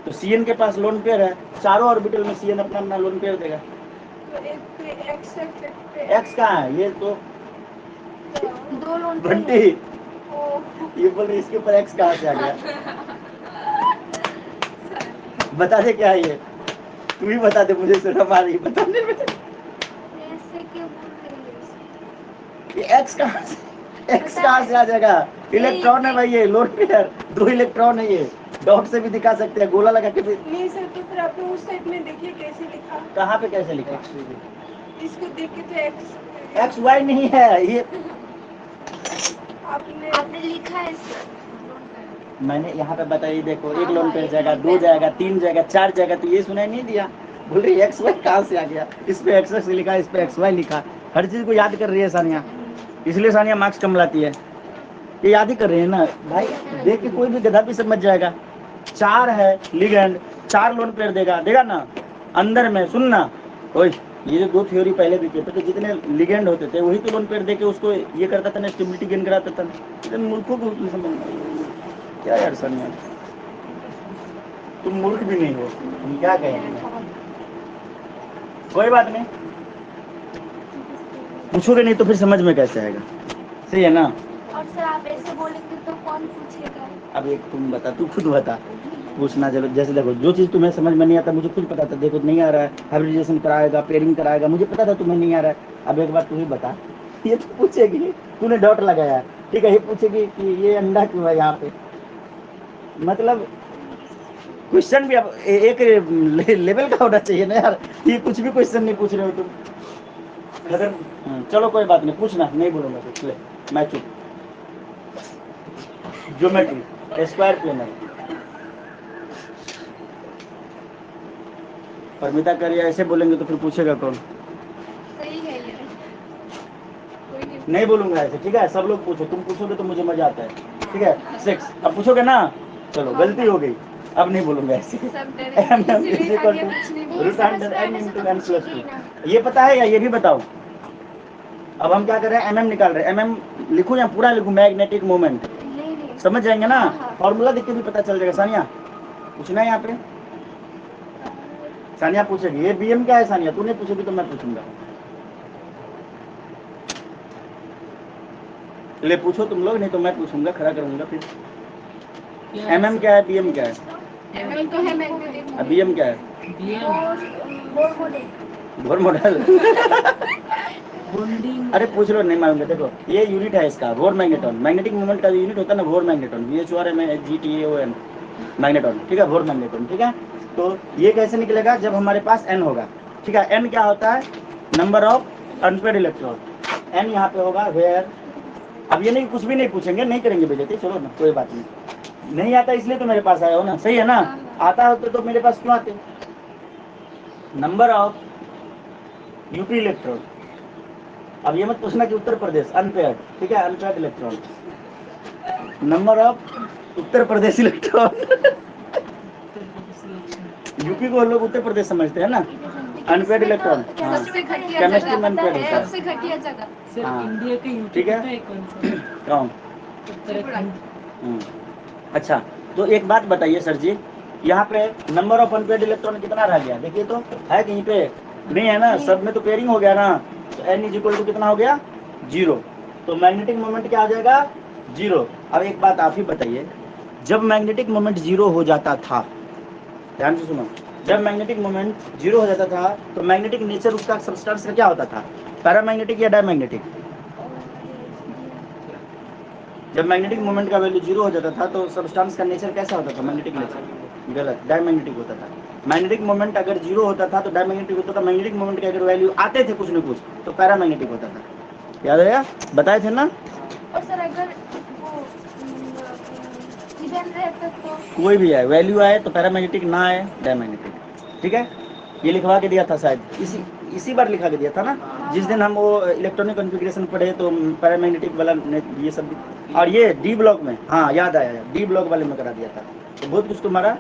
तो CN के पास लोन पेयर है, चारों ऑर्बिटल में CN अपना अपना लोन पेयर देगा। तो एक पे एक्स है, एक पे एक्स कहाँ है? ये तो दो लोन बंटी, ओ ये बोल रही इसके ऊपर एक्स कहाँ से आ गया? बता दे क्या है ये, तू ही बता दे, मुझे शर्म आ रही है बताने में। ऐसे क्यों बोल रही है? ये एक्स कहाँ से आ जाएगा? इलेक्ट्रॉन है भाई, ये लोन पेयर 2 इलेक्ट्रॉन है ये। डॉट से भी दिखा सकते हैं, गोला लगा के भी। नहीं सर, तो फिर आपने उस साइड में देखिए कैसे लिखा, कहाँ पे कैसे लिखा? इसको देख के तो एक्स वाई नहीं है ये, आपने लिखा है मैंने यहाँ पे बताइए, देखो एक लोन पेयर जाएगा, 2 जाएगा, 3 जाएगा, 4 जाएगा, तो ये सुनाई नहीं दिया? बोल रही एक्स वाई कहाँ से आ गया? इस पे एक्स लिखा, इस पे एक्स वाई लिखा। हर चीज को याद कर रही है सानिया, इसलिए सानिया मार्क्स कम लाती है। ये याद ही कर रहे हैं ना भाई, देख के कोई भी गधा भी समझ जाएगा। 4 है लिगेंड, 4 लोन पेयर देगा ना अंदर में। सुनना, ओए ये जो 2 थ्योरी पहले भी किए थे, तो जितने लिगेंड होते थे वही तो लोन पेयर देके उसको ये करता था ना, स्टेबिलिटी गेन कराता था। इतने मूर्खों को समझ क्या यार सानिया, तुम मूर्ख भी नहीं हो, तुम क्या कहेंगे? कोई बात नहीं, पूछोगे नहीं तो फिर समझ में कैसे आएगा? सही है ना? और सर आप ऐसे बोलेंगे तो कौन पूछेगा? अब एक तुम बता, तू खुद बता, पूछना। चलो जैसे देखो, जो चीज तुम्हें समझ में नहीं आता मुझे खुद पता था, देखो नहीं आ रहा है, हाइब्रिडाइजेशन कराएगा, पेयरिंग कराएगा, मुझे पता था तुम्हें नहीं आ रहा है। अब एक बार तू ही बता, ये तो पूछेगी, तूने डॉट लगाया, ठीक है, ये पूछेगी कि ये अंडा क्यों है यहाँ पे। मतलब क्वेश्चन भी अब एक लेवल का होना चाहिए ना यार, ये कुछ भी क्वेश्चन नहीं पूछ रहे हो तुम। अगर चलो कोई बात नहीं, पूछना, नहीं बोलूंगा कुछ, ले मैं चुप। Geometry, square planar. परमिता कर या ऐसे बोलेंगे तो फिर पूछेगा कौन? सही है ये। कोई नहीं। नहीं बोलूंगा ऐसे, ठीक है? सब लोग पूछो, तुम पूछोगे तो मुझे मजा आता है, ठीक है? 6 अब पूछोगे ना, चलो गलती हो गई, अब नहीं बोलूंगा ऐसे। सब डरेंगे, इसीलिए आगे कुछ नहीं बोलते। ये पता है या ये भी बताओ? अब हम क्या कर रहे हैं, mm निकाल रहे हैं। mm लिखूं या पूरा लिखूं? मैग्नेटिक मोमेंट नहीं समझ जाएंगे ना? हाँ, हाँ। फॉर्मूला देख के भी पता चल जाएगा। सानिया पूछना है यहाँ पे? सानिया पूछेगी ये bm क्या है। सानिया तू नहीं पूछेगी तो मैं पूछूंगा। ले पूछो तुम लोग, नहीं तो मैं पूछूंगा, खड़ा करूंगा फिर। mm क्या है, bm क्या है? MM तो है मैग्नेटिक अब bm क्या है? Bohr model. अरे पूछ लो, नहीं मालूम। देखो ये यूनिट है इसका, वोर मैग्नेटॉन। मैग्नेटिक मोमेंट का जो यूनिट होता है ना, वोर मैग्नेटॉन, VHORMAGTAON मैग्नेटॉन, ठीक है? वोर मैग्नेटॉन, ठीक है? तो ये कैसे निकलेगा? जब हमारे पास n होगा, ठीक है? n क्या होता है? Number of unpaired electron. n यहाँ पे होगा वेयर। अब ये नहीं, कुछ भी नहीं पूछेंगे, नहीं करेंगे बेइज्जती, चलो ना, कोई बात नहीं। नहीं आता इसलिए तो मेरे पास आए हो ना, सही है ना? आता होते तो मेरे पास क्यों आते? Number of UP electron. अब ये मत पूछना कि उत्तर प्रदेश अनपेयर्ड, ठीक है? Unpaired electron. Number of Uttar Pradesh electron. UP को लोग उत्तर प्रदेश समझते हैं ना? अनपेयर्ड इलेक्ट्रॉन, हाँ, सबसे घटिया केमिस्ट्री में जगह अनपेयर्ड है, होता है। सबसे घटिया जगह। हाँ, इंडिया के यूपी ठीक है? पता है कौन सा? कौन? उत्तराखंड। अच्छा, तो एक बात बताइए सर जी, यहाँ पे नंबर ऑफ अनपेयर्ड इलेक्ट्रॉन कितना रह गया? देखिए तो, है कहीं पे? नहीं है ना, सब में तो पेयरिंग हो गया ना। तो n इज इक्वल टू कितना हो गया? 0। तो मैग्नेटिक मोमेंट क्या आ जाएगा? 0। अब एक बात आप ही बताइए, जब मैग्नेटिक मोमेंट 0 हो जाता था, ध्यान से सुनो, जब मैग्नेटिक मोमेंट 0 हो जाता था तो मैग्नेटिक नेचर उसका सब्सटेंस का क्या होता था? पैरामैग्नेटिक या डायमैग्नेटिक? जब मैग्नेटिक मोमेंट का वैल्यू 0 हो जाता था तो सब्सटेंस का नेचर कैसा होता था? Magnetic nature. गलत, डायमैग्नेटिक होता था। मैग्नेटिक मोमेंट अगर 0 होता था तो डायमैग्नेटिक होता था। मैग्नेटिक मोमेंट के अगर वैल्यू आते थे कुछ न कुछ तो पैरामैग्नेटिक होता था। याद है? बताए थे ना? और सर अगर वो हिडन रहता तो कोई भी आए, वैल्यू आए तो पैरामैग्नेटिक, ना आए डायमैग्नेटिक, ठीक है? ये लिखवा के दिया था शायद, इसी बार लिखा के दिया था ना, जिस दिन हम वो इलेक्ट्रॉनिक कॉन्फ़िगरेशन पढ़े तो पैरामैग्नेटिक वाला ये सब। और ये डी ब्लॉक में, हाँ याद आया, डी ब्लॉक वाले में करा दिया था। तो बहुत कुछ तुम्हारा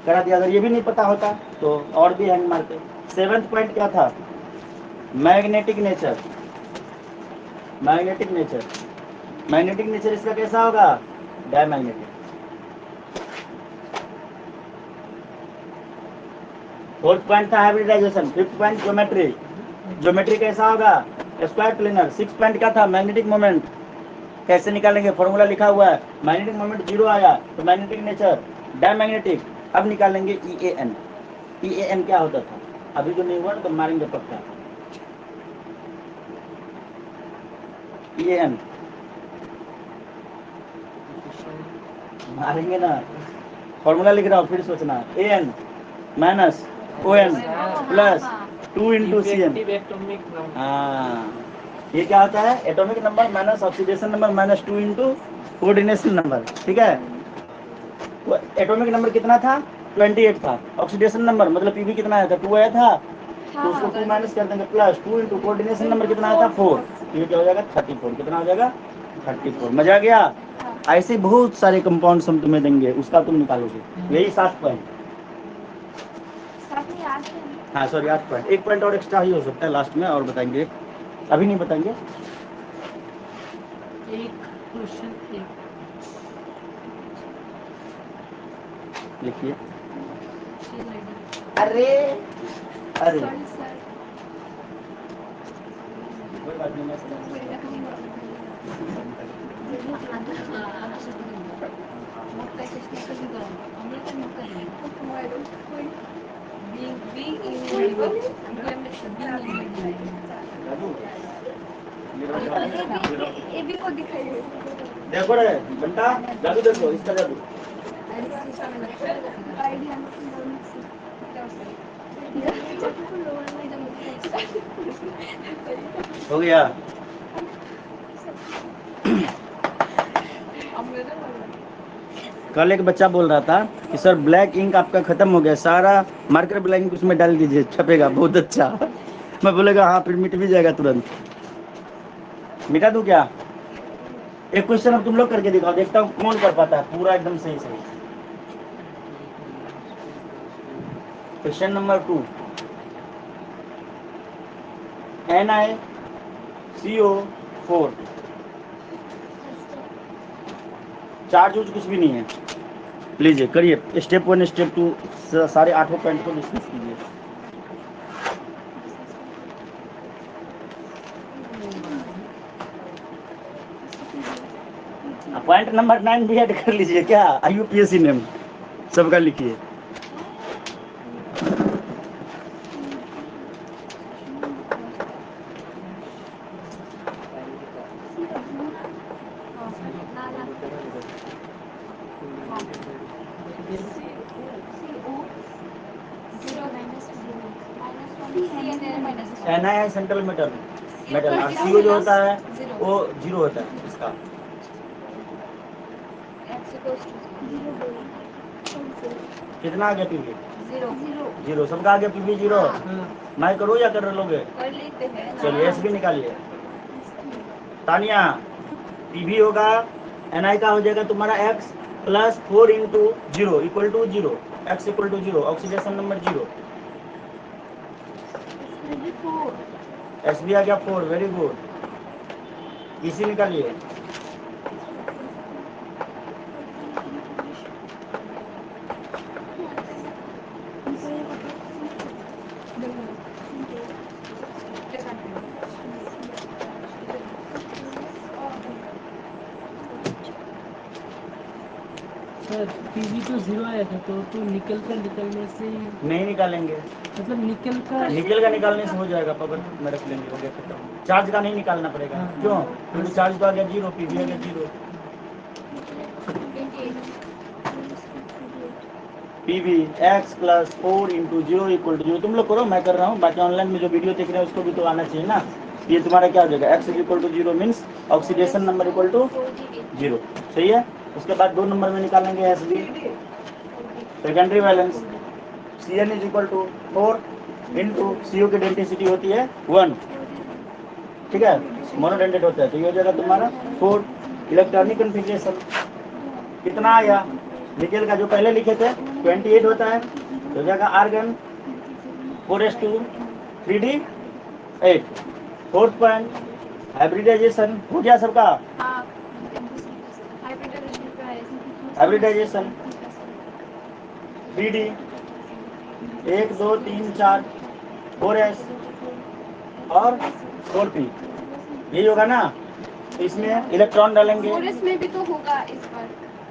करा दिया। अगर ये भी नहीं पता होता तो और भी हैंग मारते। 7th पॉइंट क्या था? Magnetic nature. Magnetic nature, magnetic nature इसका कैसा होगा? डायमैग्नेटिक। 4th पॉइंट था hybridization. 5th point geometry. Geometry कैसा होगा? Square planar. 6th पॉइंट क्या था? Magnetic moment. कैसे निकालेंगे? फॉर्मूला लिखा हुआ है। मैग्नेटिक मोमेंट 0 आया तो मैग्नेटिक नेचर डायमैग्नेटिक। अब निकालेंगे EAN। EAN क्या होता था? अभी जो नहीं हुआ तो मारेंगे पक्का। EAN मारेंगे ना, फॉर्मूला लिख रहा हूँ, फिर सोचना। AN minus ON plus 2 into CN। Atomic number. हाँ, ये क्या होता है? Atomic number minus oxidation number minus 2 into coordination number, ठीक है? तो एटॉमिक नंबर कितना था? 28 था। ऑक्सीडेशन नंबर मतलब पीवी कितना आया था? 2 आया था, तो उसको 2 माइनस कर देंगे, प्लस 2 इंटू कोऑर्डिनेशन नंबर कितना आया था? 4। ये क्या हो जाएगा? 34। कितना हो जाएगा? 34। मजा आ गया? ऐसे बहुत सारे कंपाउंड्स हम तुम्हें देंगे, उसका तुम निकालोगे। यही 7 पॉइंट। साथ में याद है। हाँ सॉरी, 8 पॉइंट। 1 पॉइंट और एक्स्ट्रा ही हो सकता है लास्ट में, और बताएंगे, अभी नहीं बताएंगे। एक क्वेश्चन एक लिखिए। अरे अरे सॉरी सर। कोई बात नहीं, मैं समझ एबी को दिखाइए। देखो रे बंटा, जादू देखो, इसका जादू। हो गया? कल एक बच्चा बोल रहा था कि सर ब्लैक इंक आपका खत्म हो गया, सारा मार्कर ब्लैक इंक उसमें डाल दीजिए, छपेगा बहुत अच्छा। मैं बोलेगा हाँ, फिर मिट भी जाएगा तुरंत। मिटा दूं क्या? एक क्वेश्चन अब तुम लोग करके दिखाओ, देखता हूँ कौन कर पाता है पूरा एकदम सही सही। क्वेश्चन नंबर 2, NiCO4 चार्ज उर्ज कुछ भी नहीं है। लीजिए करिए स्टेप 1 स्टेप 2 सारे 8 पॉइंट को डिस्कस कीजिए। पॉइंट नंबर 9 भी ऐड कर लीजिए क्या, IUPAC नेम सबका लिखिए। NI सेंट्रल मेटल और CO जो होता है वो 0 होता है इसका। कितना आ गया PV? 0 सबका आ गया PV 0। मैं करूँ या कर लोगे? कर लेते हैं। चलिए SB निकालिए। तानिया PV होगा NI का हो जाएगा तुम्हारा X plus 4 into 0 equal to 0, X equal to 0, oxidation number 0। SB आ गया 4, वेरी गुड। EC निकालिए। सर पीवी तो 0 आया था, तो निकल का निकलने से नहीं निकालेंगे, मतलब निकल का निकालने से हो जाएगा, पकड़ में रख लेंगे, हो गया खत्म। चार्ज का नहीं निकालना पड़ेगा। हाँ। क्यों? क्योंकि चार्ज तो आ गया 0, PV आ गया 0। PV X plus 4 into 0 equal to 0। तुम लोग करो, मैं कर रहा हूँ, बाकी ऑनलाइन में जो वीडियो देख रहे हैं उसको भी तो आना चाहिए ना। ये तुम्हारा क्या हो जाएगा, X equal to 0 means oxidation number equal to 0, सही है। उसके बाद 2 नंबर में निकालेंगे SB secondary valence. Cn is equal to 4 into CO की डेंसिटी होती है 1, ठीक है, मोनोडेंटेट होता है, तो ये हो जाएगा तुम्हारा 4। इलेक्ट्रॉनिक कन्फिग्रेशन कितना आया, निकेल का जो पहले लिखे थे 28 होता है, तो हो जाएगा argon 4s2 3d8। Fourth point hybridisation हो गया सबका। हाइब्रिडाइजेशन 3d 1 2 3 4 4s और 4p, यही होगा ना। इसमें इलेक्ट्रॉन डालेंगे, में भी तो होगा इस बार।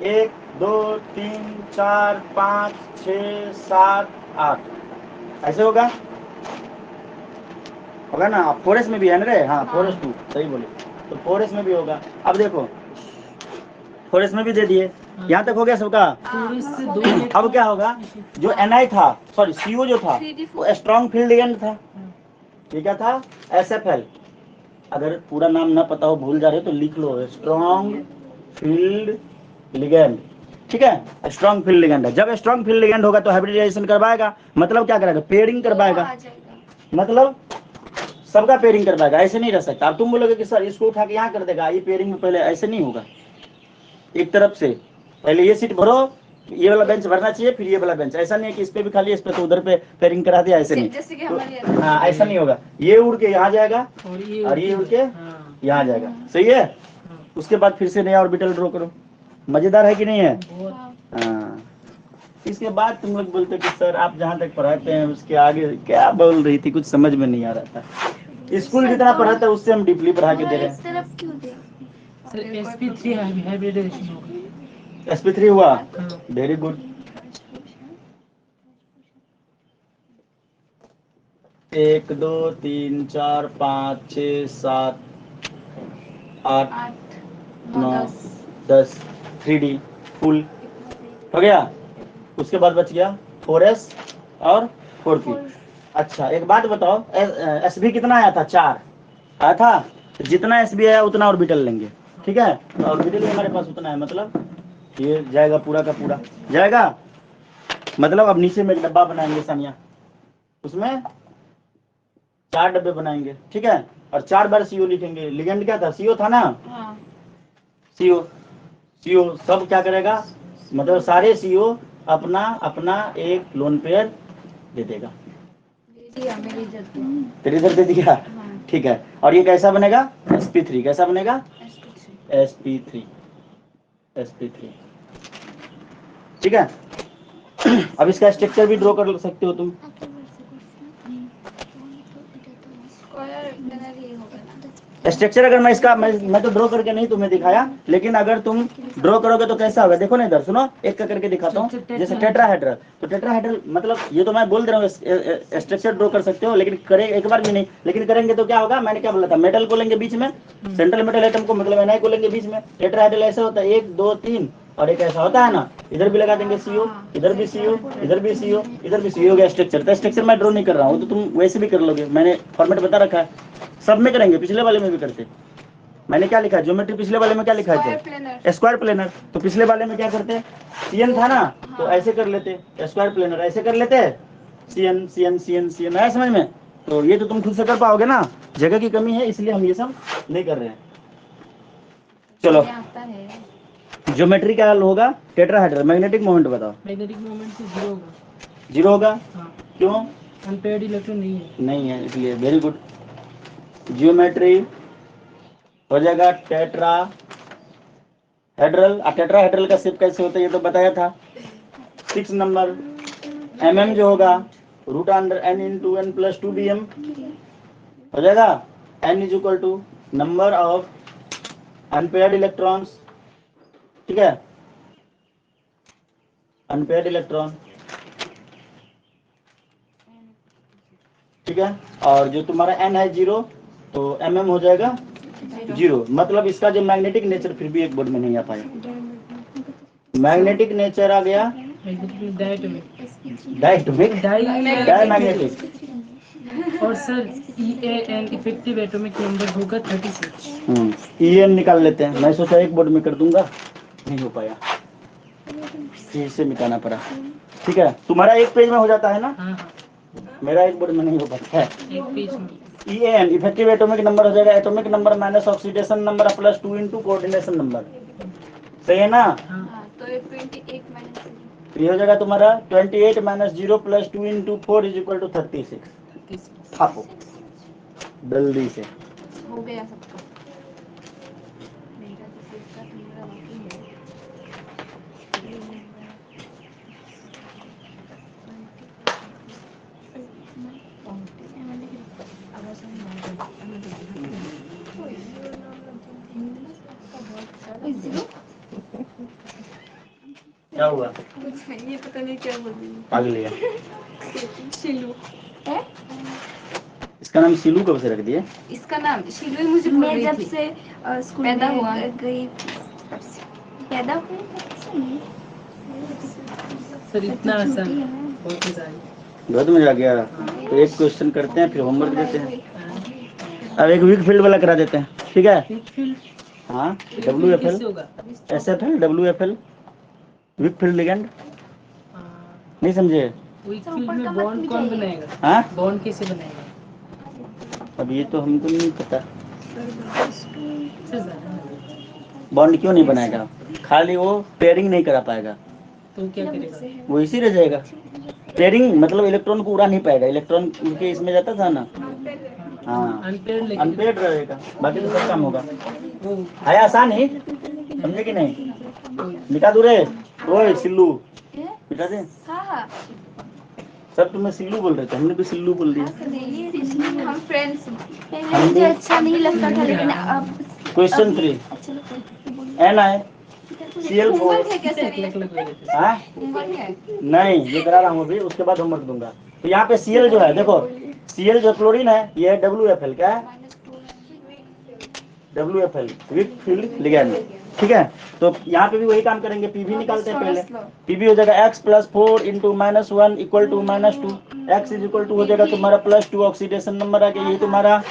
1 2 3 4 5 6 7 8 ऐसे होगा ना। 4s में भी है ना रे, हाँ 4s2 सही बोले, तो 4s में भी होगा। अब देखो 4s में भी दे दिए, यहाँ तक हो गया सबका। से 2 अब क्या होगा, जो NI था, सॉरी CO जो था वो स्ट्रॉन्ग फील्ड लिगेंड था, ये क्या था, SFL। अगर पूरा नाम ना पता हो, भूल जा रहे हो तो लिख लो, स्ट्रॉन्ग फील्ड लिगेंड, ठीक है। स्ट्रॉन्ग फील्ड लिगेंड है, जब स्ट्रॉन्ग फील्ड लिगेंड होगा तो हाइब्रिडाइजेशन करवाएगा, मतलब क्या करेगा, पेयरिंग करवाएगा, मतलब सबका पेयरिंग करवाएगा, ऐसे नहीं रह सकता। अब तुम बोलोगे कि सर इसको उठा के यहाँ कर देगा, ये पेयरिंग में पहले ऐसे नहीं होगा, एक तरफ से पहले ये सीट भरो, ये वाला बेंच भरना चाहिए, फिर ये वाला बेंच, ऐसा नहीं है कि इस पे भी खाली इस पे तो उधर पे पेयरिंग करा दिया, ऐसे नहीं, जैसे कि तो, हमारे हाँ ऐसा नहीं होगा, ये उड़ के यहाँ जाएगा और ये उड़ के हाँ। यहाँ जाएगा, सही है। उसके बाद फिर से नया ऑर्बिटल ड्रॉ करो, मजेदार है कि नहीं है? हाँ। इसके बाद तुम लोग बोलते कि सर आप जहाँ तक पढ़ाते हैं उसके आगे क्या बोल रही थी, कुछ समझ में नहीं आ रहा था। स्कूल जितना पढ़ाता है उससे हम डीपली पढ़ा के दे रहे हैं। सर SP3 हाइब्रिडाइजेशन होगा। SP3 हुआ, हाँ। Very good. 1 2 3 4 5 6 7 8 9 10 3D फुल हो गया। उसके बाद बच गया 4s और 4p। अच्छा एक बात बताओ, SB कितना आया था, 4 आया था, तो जितना SB आया उतना ऑर्बिटल लेंगे, ठीक है। ऑर्बिटल हमारे पास उतना है, मतलब ये जाएगा पूरा का पूरा जाएगा। मतलब अब नीचे में एक डब्बा बनाएंगे सानिया, उसमें 4 डब्बे बनाएंगे, ठीक है, और 4 बार सीओ लिखेंगे। लिगेंड क्या था, सीओ था ना, हाँ सीओ सीओ सब क्या करेगा, मतलब सारे सीओ अपना अपना एक लोन पेयर दे देगा। दिया मेरी इज्जत को। तेरे इधर दे दिया, हाँ ठीक है। और ये कैसा बनेगा, sp3 कैसा बनेगा, sp3 sp3, ठीक है। अब इसका स्ट्रक्चर भी ड्रॉ कर सकते हो तुम। स्क्वायर प्लेनर ही होगा ना। स्ट्रक्चर अगर मैं इसका मैं तो ड्रॉ करके नहीं तुम्हें दिखाया, लेकिन अगर तुम ड्रॉ करोगे तो कैसा होगा, देखो ना इधर, सुनो एक का करके दिखाता हूँ। जैसे टेट्राहेड्रल, तो टेट्राहेड्रल मतलब ये तो मैं बोल दे रहा हूँ स्ट्रक्चर ड्रॉ कर सकते हो, लेकिन करे एक बार भी नहीं, लेकिन करेंगे तो क्या होगा, मैंने क्या बोला था, मेटल को लेंगे बीच में, सेंट्रल मेटल एटम को मतलब एनआई को लेंगे बीच में। टेट्राहेड्रल ऐसे होता है 1 2 3, और एक ऐसा होता है ना, इधर भी लगा देंगे सीओ, इधर भी सीओ, इधर भी सीओ, इधर भी सीओ हो गया स्ट्रक्चर। तो स्ट्रक्चर मैं ड्रॉ नहीं कर रहा हूँ, तो तुम वैसे भी कर लोगे, मैंने फॉर्मेट बता रखा है, सब में करेंगे, पिछले वाले में भी करते। मैंने क्या लिखा है, ज्योमेट्री पिछले वाले में क्या लिखा है, स्क्वायर प्लेनर। तो पिछले वाले में क्या करते, सीएन था ना, तो ऐसे कर लेते, स्क्वायर प्लेनर ऐसे कर लेते, सीएन सीएन सीएन सीएन, आया समझ में। तो ये तो तुम खुद से कर पाओगे ना, जगह की कमी है इसलिए हम ये सब नहीं कर रहे हैं। चलो आता है ज्योमेट्री क्या होगा, टेट्राहेड्रल, मैग्नेटिक मोमेंट बताओ। मैग्नेटिक मोमेंट से 0 होगा। 0 होगा, हाँ, क्यों, अनपेयर्ड इलेक्ट्रॉन नहीं है। नहीं है इसलिए, वेरी गुड। ज्योमेट्री हो जाएगा टेट्राहेड्रल। टेट्राहेड्रल का शेप कैसे होता है ये तो बताया था। 6 नंबर mm जो होगा root under n into n plus 2 dm हो जाएगा। n is equal to number of unpaired electrons, ठीक है, अनपेयर्ड इलेक्ट्रॉन, ठीक है। और जो तुम्हारा n है 0, तो mm हो जाएगा 0। मतलब इसका जो मैग्नेटिक नेचर फिर भी एक बोर्ड में नहीं आ पाया। मैग्नेटिक नेचर आ गया मैग्नेटिक डायटोमिक, डायटोमिक, डायमैग्नेटिक। और sir EAN effective atomic number होगा 36। EN निकाल लेते हैं, मैं सोचा एक बोर्ड में कर दूंगा, नहीं हो पाया, फिर से मिटाना पड़ा, ठीक है। तुम्हारा एक पेज में हो जाता है ना, हाँ हाँ, मेरा एक बोर्ड में नहीं हो पाता है। एक पेज में। EAN इफेक्टिव एटॉमिक नंबर हो जाएगा atomic number minus oxidation number plus 2 into coordination number, सही है ना। हाँ, तो ये 28 माइनस ये हो जाएगा तुम्हारा 28 minus 0 plus 2 into 4 is equal to 36। 36। छापो जल्दी से। हो गया सबका। मेरा तो इसका तुम्हारा बाकी है। क्या हुआ, कुछ नहीं, ये पता नहीं क्या बोल रही पागल है, हूँ। शिलू है इसका नाम सिलू कब से रख दिए। इसका नाम, शिलू ही मुझे बोल मैं रही जब थी। से स्कूल पैदा में हुआ। गई पैदा हुई तब से नहीं। सर इतना तो आसान, छोटी है। बहुत ही सारी। बहुत मजा आ गया। तो एक क्वेश्चन करते हैं फिर होमवर्क देते हैं। अब एक वीक फील्ड वाला करा देते हैं, ठीक है। हाँ WFL कैसे होगा? SFL WFL weak field ligand, नहीं समझे। वीक फील्ड में बॉन्ड कौन बनाएगा? हाँ बॉन्ड कैसे बनाएगा? अब ये तो हमको नहीं पता, सर ज़्यादा नहीं। बॉन्ड क्यों नहीं बनाएगा, खाली वो पेयरिंग नहीं करा पाएगा, तो क्या करेगा? वो इसी रह जाएगा। पेयरिंग मतलब इलेक्ट्रॉन को उड़ा नहीं पाएगा, इलेक्ट्रॉन उनके इसमें जाता था ना, हाँ अनपेयर्ड लेकिन अनपेयर्ड रहेगा, बाकी तो सब काम होगा। वो है आसान ही, समझे कि नहीं। मिटा दूँ रे, ओए सिल्लू मिटा दे। हाँ हाँ सब तुम्हें सिल्लू बोल रहे थे, हमने भी सिल्लू बोल दिया। हम फ्रेंड्स। पहले मुझे अच्छा नहीं लगता था लेकिन अब क्वेश्चन 3 अच्छा लगता है। NiCl4 होमवर्क है क्या सर? अलग अलग हो जाते हाँ होमवर्क है। नहीं ये करा रहा हूँ अभी, उसके बाद होमवर्क दूंगा। तो यहाँ पे Cl जो है देखो, Cl जो क्लोरीन है ये है WFL, क्या है WFL वीक फील्ड लिगेंड, ठीक है। तो यहाँ पे भी वही काम करेंगे, Pb निकालते हैं पहले। Pb हो जाएगा x plus 4 into -1 equal to -2, x is equal to हो जाएगा तुम्हारा +2 ऑक्सीडेशन नंबर आ गया, ये तुम्हारा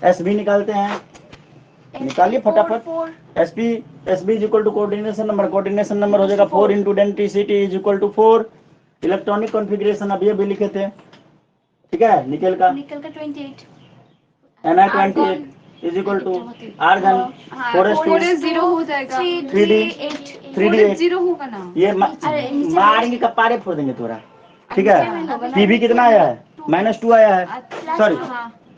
Sb निकालते हैं। निकालिए फटाफट। SP is equal to coordination number हो जाएगा 4 into denticity is equal to 4। Electronic configuration अभी अभी लिखे थे, ठीक है। निकल का 28 Na28 is equal to argon 4s0 हो जाएगा। 3D8 होगा ना ये मारेंगे कपारे फोड़ देंगे तोरा, ठीक है। पीवी कितना आया है? -2 आया है, सॉरी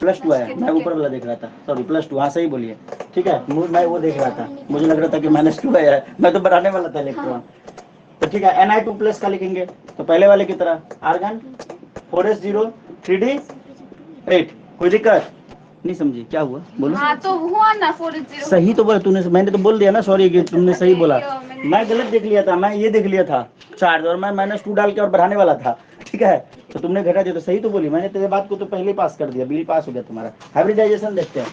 +2 आया है। मैं ऊपर वाला देख रहा था, सॉरी +2, हाँ सही बोलिए, ठीक है। मैं वो देख रहा था, मुझे लग रहा था कि -2 आया है, मैं तो बढ़ाने वाला था इलेक्ट्रॉन। तो ठीक है Na2+ का लिखेंगे, तो पहले वाले की तरह आर्गन 4s0 3D8। कोई दिक्कत नहीं समझी क्या हुआ? बोलो। हाँ तो हुआ ना 4s0 सही तो बोला तूने, मैंने तो बोल दिया ना, सॉरी कि तुमने सही बोला। मैं गलत देख लिया था, मैं ये देख लिया था चार्ज, और मैं -2 डाल के और बढ़ाने वाला था, ठीक है। तो तुमने घटा दिया, तो सही तो बोली मैंने, तेरे बात को तो पहले ही पास कर दिया, बिल पास हो गया तुम्हारा। हाइब्रिडाइजेशन देखते हैं,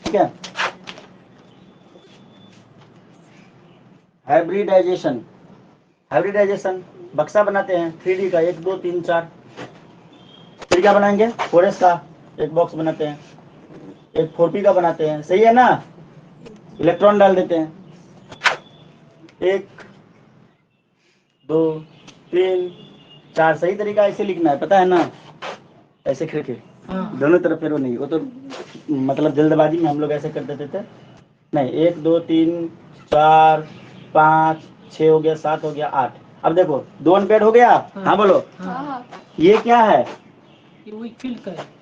ठीक है। हाइब्रिडाइजेशन बक्सा बनाते हैं 3D का, 1 2 3 4। फिर क्या बनाएंगे? 4s का एक बॉक्स बनाते हैं, एक 4p का बनाते हैं, सही है ना। इलेक्ट्रॉन डाल देते हैं, 1 2 3 4। सही तरीका ऐसे लिखना है, पता है ना, ऐसे करके दोनों तरफ फेरो नहीं, वो तो मतलब जल्दबाजी में हम लोग ऐसे कर देते थे। नहीं 1 2 3 4 5 6 हो गया, 7 हो गया, 8। अब देखो 2 अनपेड हो गया। हाँ बोलो। ये क्या है? वीक फील्ड का है।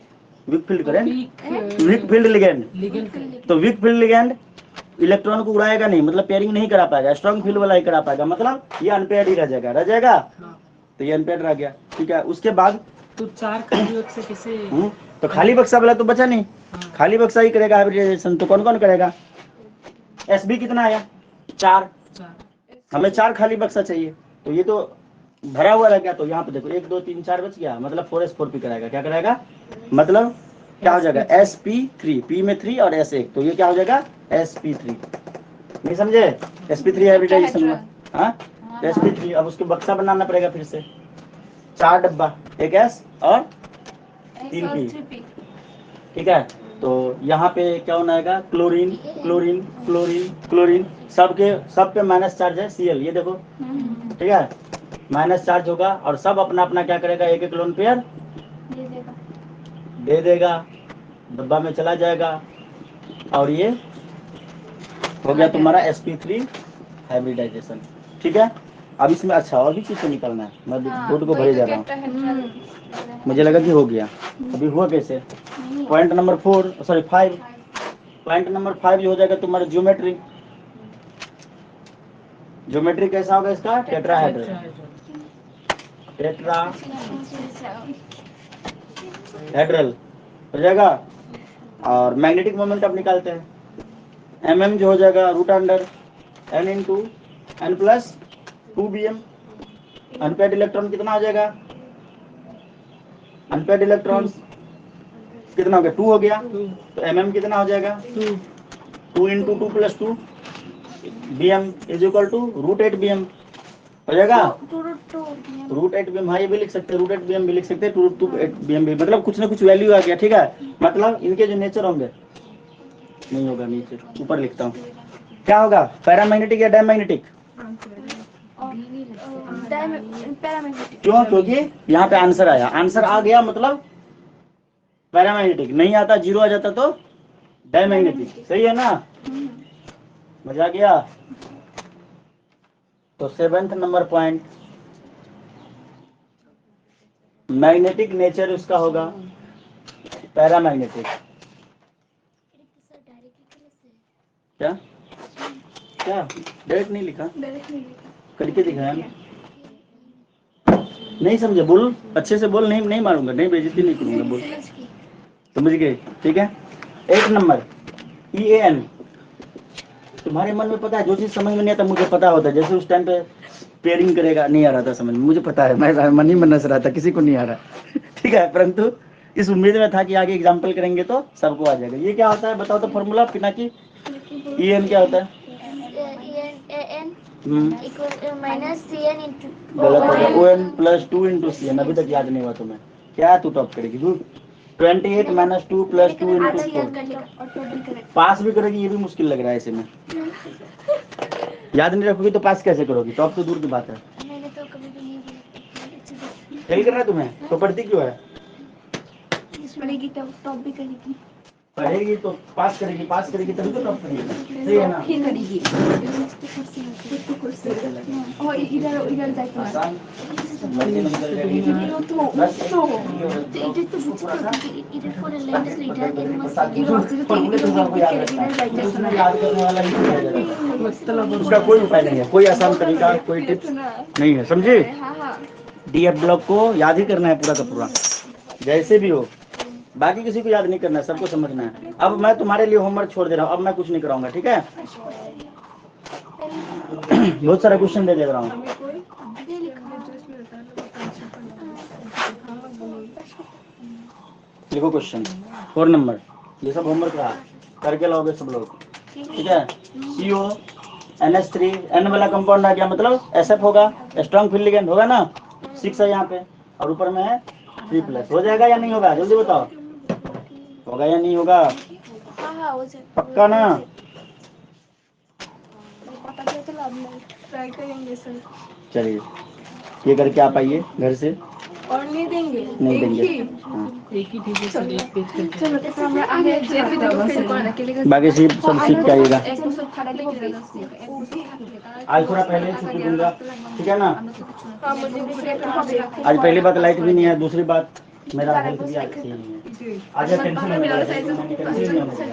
Weak field current, weak field ligand. तो वीक फील्ड लिगेंड इलेक्ट्रॉन को उड़ाएगा नहीं, मतलब पेयरिंग नहीं करा पाएगा, स्ट्रॉन्ग फील्ड वाला ही करा पाएगा, मतलब ये अनपेयर्ड ही रह जाएगा। तो ये अनपेयर्ड रह गया, ठीक है। उसके बाद तो 4 खाली बक्से कैसे? तो खाली बक्सा वाला तो बचा नहीं, खाली बक्सा ही करेगा हाइब्रिडाइजेशन। तो कौन कौन करेगा? एसबी कितना आया? 4। हमें 4 खाली बक्सा चाहिए, तो ये तो भरा हुआ रह गया। तो यहाँ पे देखो 1 2 3 4 बच गया, मतलब 4s4p कराएगा। क्या कराएगा? मतलब क्या हो जाएगा? sp3, p में 3 और s 1, तो ये क्या हो जाएगा? sp3। नहीं समझे? sp3 हाइब्रिडाइजेशन में, हाँ sp3। अब उसको बक्सा बनाना पड़ेगा फिर से, 4 डब्बा, 1 s और 3 p, ठीक है। तो यहाँ पे क्या होना है? क्लोरीन क्लोरीन क्लोरीन क्लोरीन, सब पे माइनस चार्ज है, Cl, ये देखो, ठीक है। माइनस चार्ज होगा और सब अपना अपना क्या करेगा? एक एक लोन पेयर दे देगा, डब्बा में चला जाएगा, और ये हो गया तुम्हारा sp3 हाइब्रिडाइजेशन, ठीक है। अब इसमें अच्छा और भी चीज से निकलना है, मैं बोर्ड को भरे जा रहा हूँ, मुझे लगा कि हो गया, अभी हुआ कैसे? Point number 5। पॉइंट नंबर 5 जो हो जाएगा तुम्हारा ज्योमेट्री। ज्योमेट्री कैसा होगा इसका? टेट्राहेड्रल हो जाएगा। और मैग्नेटिक मोमेंट अब निकालते हैं, mm जो हो जाएगा √under n into n plus 2bm। Unpaired electron कितना हो जाएगा? अनपेड इलेक्ट्रॉन कितना हो गया? 2 हो गया, तो mm कितना हो जाएगा? 2 into 2 plus 2 bm is equal to √8bm हो जाएगा। √8bm, हाँ ये भी लिख सकते हैं, √8bm भी लिख सकते हैं, 2√8bm भी, मतलब कुछ ना कुछ वैल्यू आ गया, ठीक है। मतलब इनके जो नेचर होंगे, नहीं होगा नीचे, ऊपर लिखता हूँ, क्या होगा? पैरामैग्नेटिक या डायमैग्नेटिक? क्यों? क्योंकि यहाँ पे आंसर आया, आंसर आ गया मतलब पैरामैग्नेटिक, नहीं आता 0 आ जाता तो डायमैग्नेटिक, सही है ना। मजा आ गया। तो 7th number point, magnetic nature उसका होगा पैरामैग्नेटिक। क्या क्या डायरेक्ट नहीं लिखा, करके दिखाया ना। नहीं समझे? बोल अच्छे से बोल, नहीं मारूंगा, नहीं बेइज्जती नहीं करूंगा, बोल। समझ गए, ठीक है। 8 नंबर EAN। तुम्हारे मन में पता है, जो चीज समझ में नहीं आता मुझे पता होता है, जैसे उस टाइम पे पेयरिंग करेगा, नहीं आ रहा था समझ में, मुझे पता है, मैं मन ही मन हंस रहा था, किसी को नहीं आ रहा ठीक है, परंतु इस उम्मीद में था कि आगे एग्जाम्पल करेंगे तो सबको आ जाएगा। ये क्या होता है बताओ तो फॉर्मूला पिनाकी? EN क्या होता है? गलत हो गया, ON प्लस 2 इंटू CN। अभी तक याद नहीं हुआ तुम्हें, क्या तू टॉप करेगी तू? 28 - 2 + 2 × 4। पास भी करोगी ये भी मुश्किल लग रहा है ऐसे में। याद नहीं रखोगी तो पास कैसे करोगी? टॉप तो दूर की बात है। मैंने तो कभी भी नहीं फेल करना है तुम्हें तो पढ़ती क्यों है? पढ़ेगी तब टॉप भी करेगी। पढ़ेगी तो पास करेगी तभी तो टॉप करेगी। सही है ना? फिर करेगी और इधर जाके आसान लड़के लोग इधर बैठेंगे। बस एक याद करने वाला ही उसका कोई उपाय नहीं है, कोई आसान तरीका, कोई टिप्स नहीं है, समझे? DF ब्लॉक को याद ही करना है पूरा का पूरा, जैसे भी हो। बाकी किसी को याद नहीं करना है, सबको समझना है। अब मैं तुम्हारे लिए होमवर्क छोड़ दे रहा हूँ, अब मैं कुछ नहीं कराऊंगा, ठीक है? बहुत सारा क्वेश्चन दे रहा हूँ। लिखो क्वेश्चन 4 नंबर, ये सब होमवर्क रहा, करके लाओगे सब लोग, ठीक है? CO NH3 N वाला कंपाउंड आ गया, मतलब SF होगा, स्ट्रॉन्ग फील्ड लिगेंड होगा ना, 6 है यहाँ पे, और ऊपर में है 3+। हो जाएगा या नहीं होगा? जल्दी बताओ, होगा या नहीं होगा? पक्का ना? ट्राई करेंगे सर। चलिए ये करके आप आइए घर से। और नहीं देंगे? नहीं एक देंगे। ही? हाँ। एक ही ठीक है सर, एक पेज करके। चलो तो हमरा आगे बाकी सब सीख के आइएगा। एक दूसरे खड़ा लेके आज थोड़ा पहले छुट्टी दूंगा, ठीक है ना? हाँ मुझे आज पहली बात लाइट भी नहीं है, दूसरी बात मेरा हेल्थ भी अच्छी नहीं है। आज टेंशन होने लगा है, मैंने कैंसिल नहीं होगा।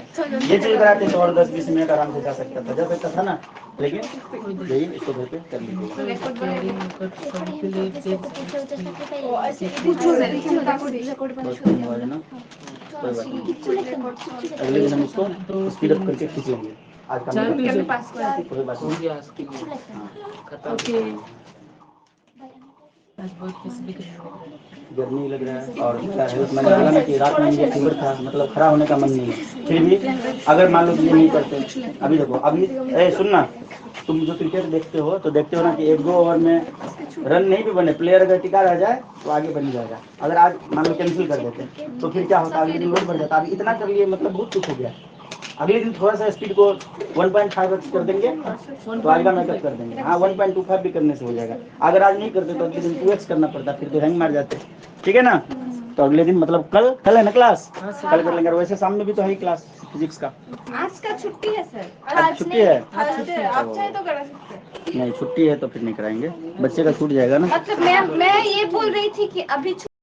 ये चल रहा है तो और 10-20 मिनट आराम से जा सकता था, जा सकता था ना, लेकिन यही इसको घर पे कर लीजिएगा। बहुत कम हुआ है ना, कोई बात नहीं, अगले दिन हम इसको स्पीड अप करके खींच लेंगे। आज का चाय पीजिए। कोई बात हो नहीं। गया आज के लिए। खत्म। ओके। आज बहुत किसी के गर्मी लग रहा है और क्या है, मैंने बोला ना कि रात में मुझे फीवर था, मतलब खड़ा होने का मन नहीं है। फिर भी अगर मान लो कि ये नहीं करते, अभी देखो, अभी सुनना, तुम जो क्रिकेट देखते हो तो देखते हो ना कि 1-2 ओवर में रन नहीं भी बने, प्लेयर अगर टिका रह जाए तो आगे बन जाएगा। अगर आज मान लो कैंसिल कर देते तो फिर क्या होता, अगले दिन लोड बढ़ जाता। अभी इतना कर लिए, मतलब बहुत कुछ हो गया। अगले दिन थोड़ा सा स्पीड को 1.5x कर देंगे तो आगे मेकअप कर देंगे। हाँ 1.25 भी करने से हो जाएगा। अगर आज नहीं करते तो अगले दिन 2x करना पड़ता, फिर तो हैंग मार जाते, ठीक है ना? तो अगले दिन मतलब कल है ना क्लास, कल कर लेंगे। वैसे सामने भी तो है ही क्लास फिजिक्स का। आज का छुट्टी है सर। आज छुट्टी है? आप चाहे तो करा सकते हैं। नहीं छुट्टी है तो फिर नहीं कराएंगे, बच्चे का छूट जाएगा ना। मतलब मैं ये बोल रही थी कि अभी